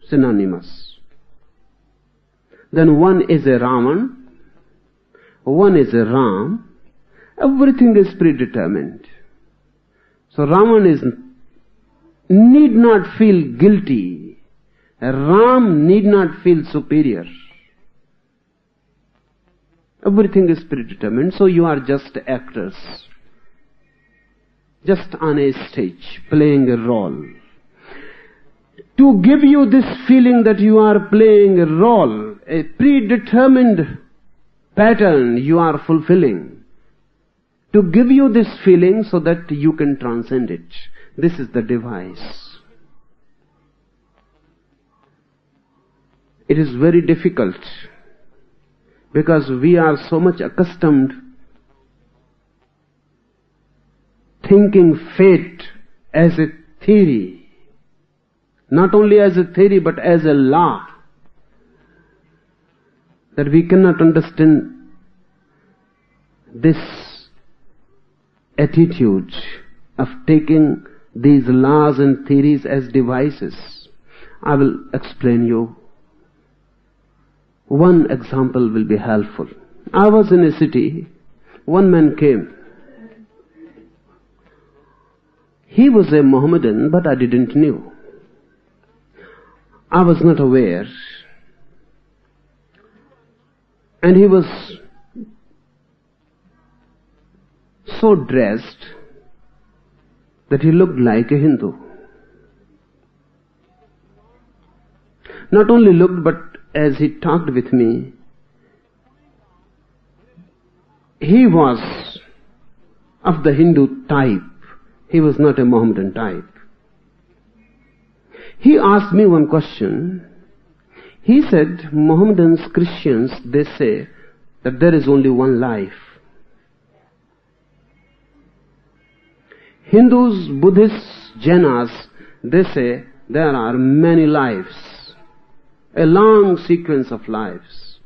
synonymous. Then one is a Raman, one is a Ram. Everything is predetermined. So Raman need not feel guilty. Ram need not feel superior. Everything is predetermined, so you are just actors. Just on a stage, playing a role. To give you this feeling that you are playing a role, a predetermined pattern you are fulfilling. To give you this feeling so that you can transcend it. This is the device. It is very difficult, because we are so much accustomed thinking fate as a theory, not only as a theory but as a law, that we cannot understand this attitude of taking these laws and theories as devices. I will explain you. One example will be helpful. I was in a city. One man came. He was a Mohammedan, but I didn't know. I was not aware. And he was so dressed that he looked like a Hindu. Not only looked, but as he talked with me, he was of the Hindu type. He was not a Mohammedan type. He asked me one question. He said, Mohammedans, Christians, they say that there is only one life. Hindus, Buddhists, Jainas, they say there are many lives, a long sequence of lives.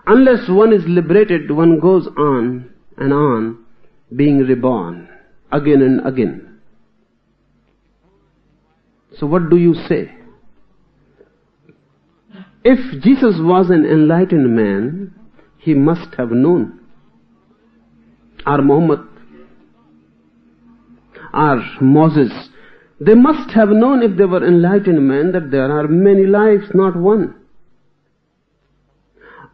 Unless one is liberated, one goes on and on, being reborn again and again. So what do you say? If Jesus was an enlightened man, he must have known, or Muhammad, or Moses, they must have known, if they were enlightened men, that there are many lives, not one.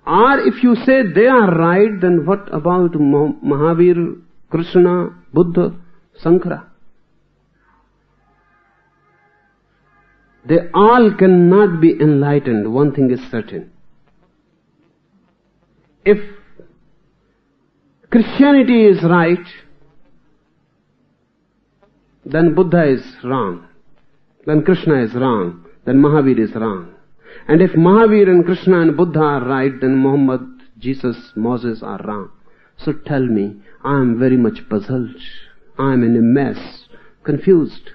Or if you say they are right, then what about Mahavir, Krishna, Buddha, Sankara? They all cannot be enlightened. One thing is certain. If Christianity is right, then Buddha is wrong. Then Krishna is wrong. Then Mahavir is wrong. And if Mahavir and Krishna and Buddha are right, then Muhammad, Jesus, Moses are wrong. So tell me, I am very much puzzled. I am in a mess, confused.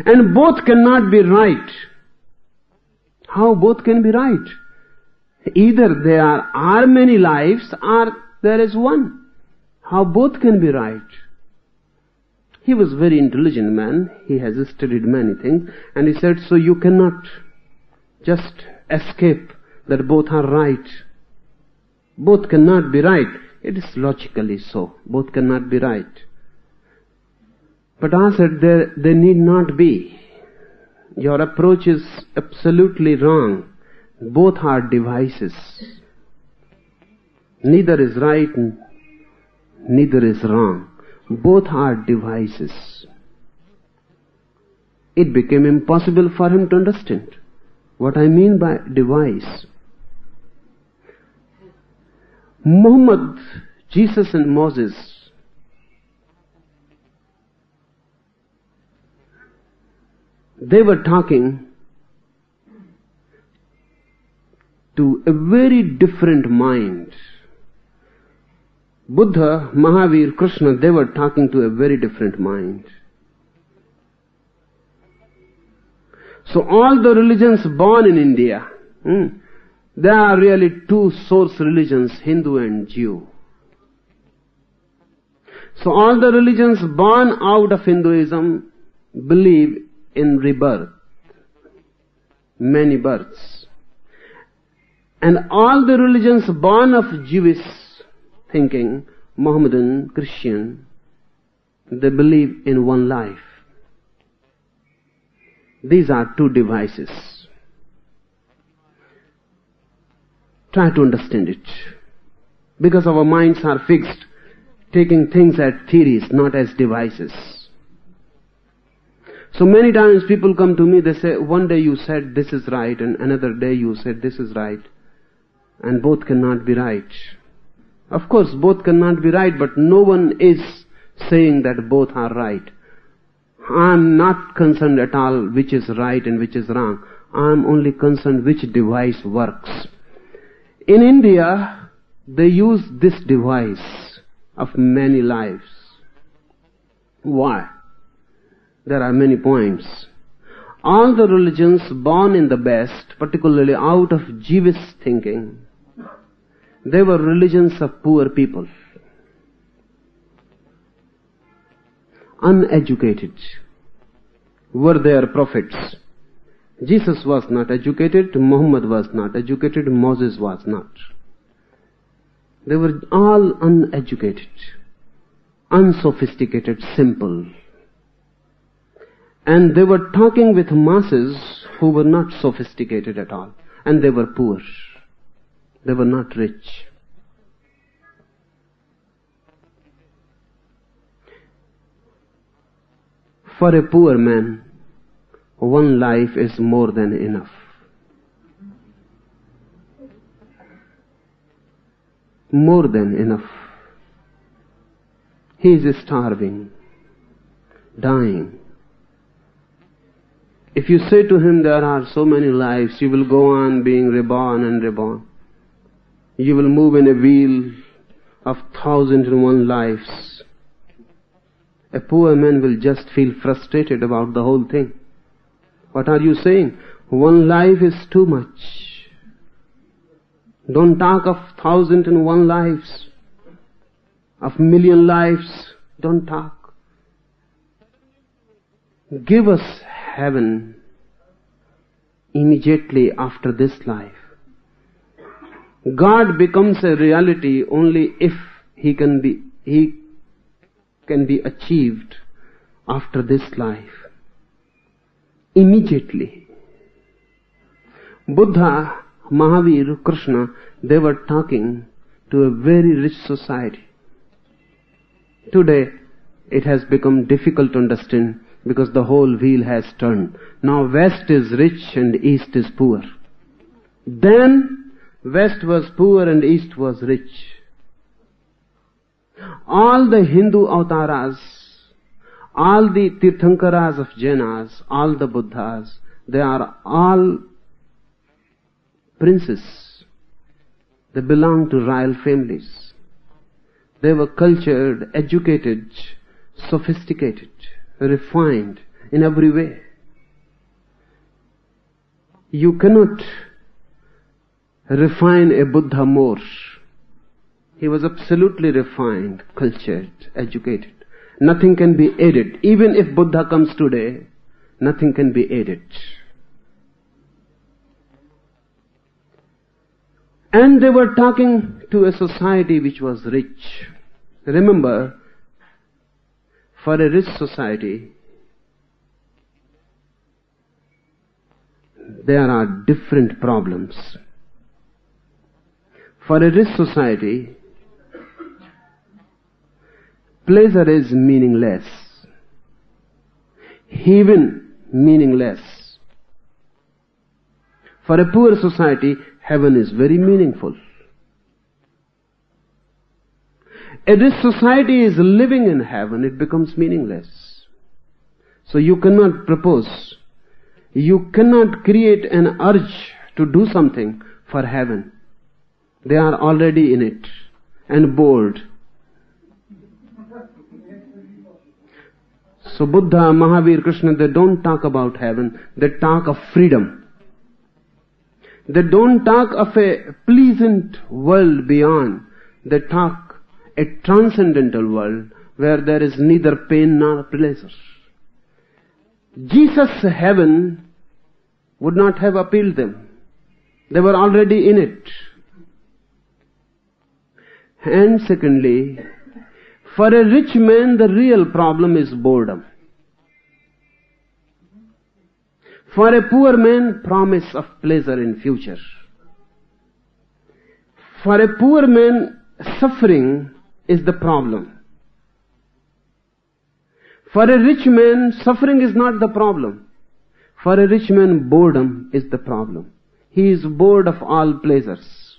And both cannot be right. How both can be right? Either there are many lives or there is one. How both can be right? He was a very intelligent man. He has studied many things. And he said, so you cannot just escape that both are right. Both cannot be right. It is logically so. Both cannot be right. But I said, they need not be. Your approach is absolutely wrong. Both are devices. Neither is right, neither is wrong. Both are devices. It became impossible for him to understand what I mean by device. Muhammad, Jesus and Moses, they were talking to a very different mind. Buddha, Mahavir, Krishna, they were talking to a very different mind. So all the religions born in India, there are really two source religions, Hindu and Jew. So all the religions born out of Hinduism believe in rebirth, many births. And all the religions born of Jewish thinking, Mohammedan, Christian, they believe in one life. These are two devices. Try to understand it. Because our minds are fixed, taking things as theories, not as devices. So many times people come to me, they say, one day you said this is right, and another day you said this is right, and both cannot be right. Of course, both cannot be right, but no one is saying that both are right. I am not concerned at all which is right and which is wrong. I am only concerned which device works. In India, they use this device of many lives. Why? There are many points. All the religions born in the West, particularly out of Jewish thinking, they were religions of poor people, uneducated. Were their prophets? Jesus was not educated, Muhammad was not educated, Moses was not. They were all uneducated, unsophisticated, simple. And they were talking with masses who were not sophisticated at all. And they were poor. They were not rich. For a poor man, one life is more than enough. More than enough. He is starving, dying. If you say to him there are so many lives, you will go on being reborn and reborn. You will move in a wheel of 1,001 lives. A poor man will just feel frustrated about the whole thing. What are you saying? One life is too much. Don't talk of 1,001 lives, of million lives. Don't talk. Give us heaven immediately after this life. God becomes a reality only if He can be achieved after this life. Immediately. Buddha, Mahavir, Krishna, they were talking to a very rich society. Today, it has become difficult to understand because the whole wheel has turned. Now West is rich and East is poor. Then West was poor and East was rich. All the Hindu avataras, all the Tirthankaras of Jainas, all the Buddhas, they are all princes. They belong to royal families. They were cultured, educated, sophisticated, refined in every way. You cannot refine a Buddha more. He was absolutely refined, cultured, educated. Nothing can be added. Even if Buddha comes today, nothing can be added. And they were talking to a society which was rich. Remember, for a rich society, there are different problems. For a rich society, pleasure is meaningless. Heaven, meaningless. For a poor society, heaven is very meaningful. If this society is living in heaven, it becomes meaningless. So you cannot propose, you cannot create an urge to do something for heaven. They are already in it and bored. So Buddha, Mahavir, Krishna, they don't talk about heaven, they talk of freedom. They don't talk of a pleasant world beyond. They talk a transcendental world where there is neither pain nor pleasure. Jesus' heaven would not have appealed them. They were already in it. And secondly, for a rich man, the real problem is boredom. For a poor man, promise of pleasure in future. For a poor man, suffering is the problem. For a rich man, suffering is not the problem. For a rich man, boredom is the problem. He is bored of all pleasures.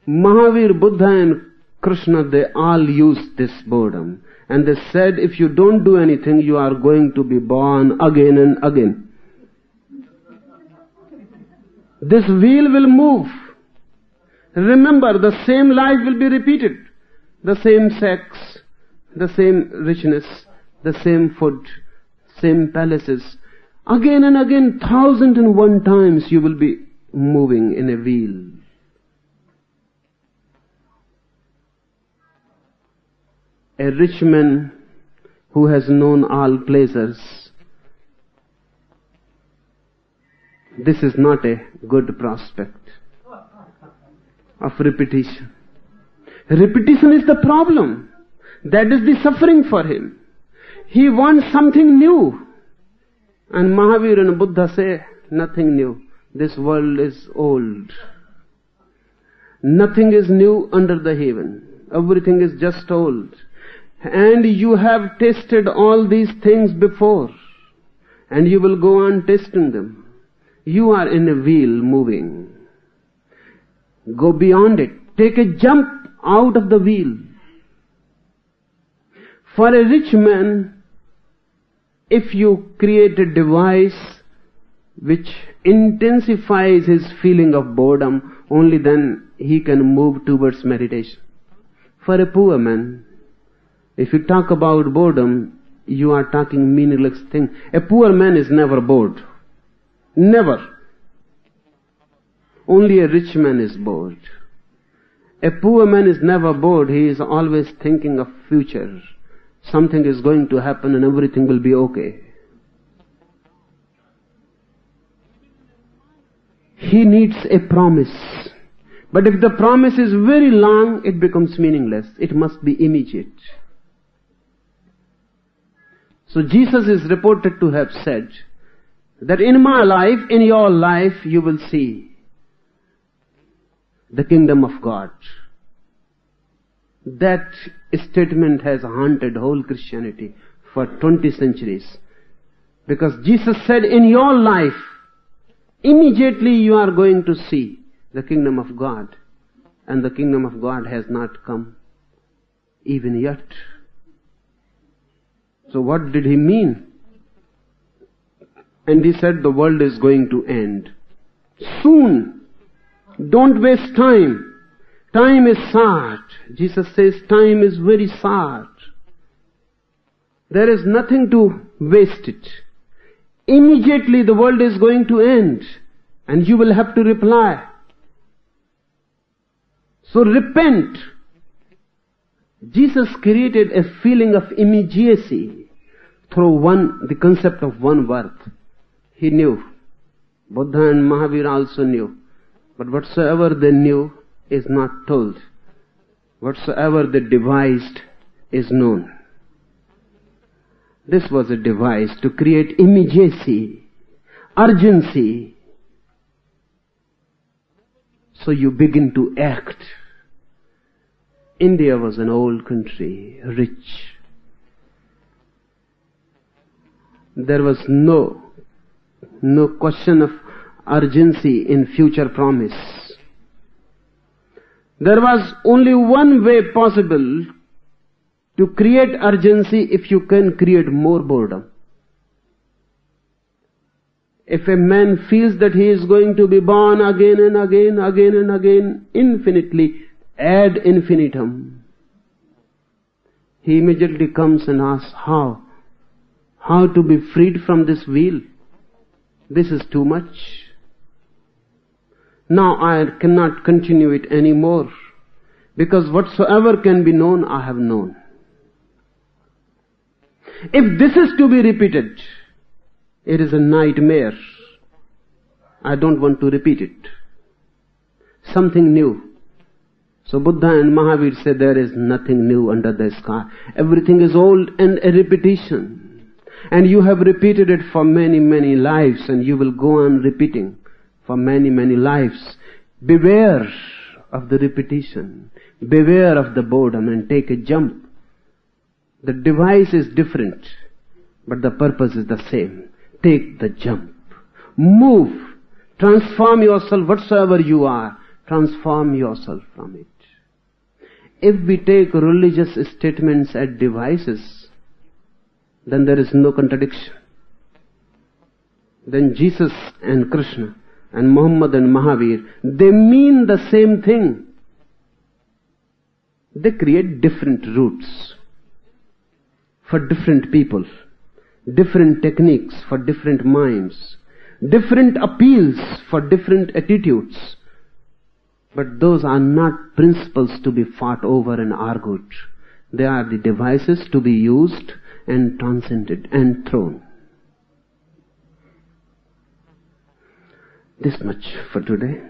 Mahavir, Buddha and Krishna, they all used this boredom. And they said, if you don't do anything, you are going to be born again and again. This wheel will move. Remember, the same life will be repeated. The same sex, the same richness, the same food, same palaces. Again and again, 1,001 times you will be moving in a wheel. A rich man who has known all pleasures, this is not a good prospect of repetition. Repetition is the problem. That is the suffering for him. He wants something new. And Mahavir and Buddha say, nothing new. This world is old. Nothing is new under the heaven. Everything is just old. And you have tasted all these things before, and you will go on tasting them. You are in a wheel moving. Go beyond it. Take a jump out of the wheel. For a rich man, if you create a device which intensifies his feeling of boredom, only then he can move towards meditation. For a poor man, if you talk about boredom, you are talking meaningless thing. A poor man is never bored. Never. Only a rich man is bored. A poor man is never bored. He is always thinking of future. Something is going to happen and everything will be okay. He needs a promise. But if the promise is very long, it becomes meaningless. It must be immediate. So Jesus is reported to have said that in my life, in your life, you will see the kingdom of God. That statement has haunted whole Christianity for 20 centuries. Because Jesus said, in your life, immediately you are going to see the kingdom of God. And the kingdom of God has not come even yet. So what did he mean? And he said the world is going to end soon. Don't waste time. Time is short. Jesus says time is very short. There is nothing to waste it. Immediately the world is going to end and you will have to reply. So repent. Jesus created a feeling of immediacy through the concept of one word. He knew. Buddha and Mahavir also knew. But whatsoever they knew is not told. Whatsoever they devised is known. This was a device to create immediacy, urgency. So you begin to act. India was an old country, rich. There was no question of urgency in future promise. There was only one way possible to create urgency if you can create more boredom. If a man feels that he is going to be born again and again, again and again, infinitely, ad infinitum, he immediately comes and asks, how to be freed from this wheel? This is too much. Now I cannot continue it anymore, because whatsoever can be known, I have known. If this is to be repeated, it is a nightmare. I don't want to repeat it. Something new. So Buddha and Mahavir said there is nothing new under the sky. Everything is old and a repetition. And you have repeated it for many, many lives, and you will go on repeating for many, many lives. Beware of the repetition. Beware of the boredom and take a jump. The device is different, but the purpose is the same. Take the jump. Move. Transform yourself, whatsoever you are. Transform yourself from it. If we take religious statements as devices, then there is no contradiction. Then Jesus and Krishna and Muhammad and Mahavir, they mean the same thing. They create different routes for different people, different techniques for different minds, different appeals for different attitudes. But those are not principles to be fought over and argued. They are the devices to be used and transcended and thrown. This much for today.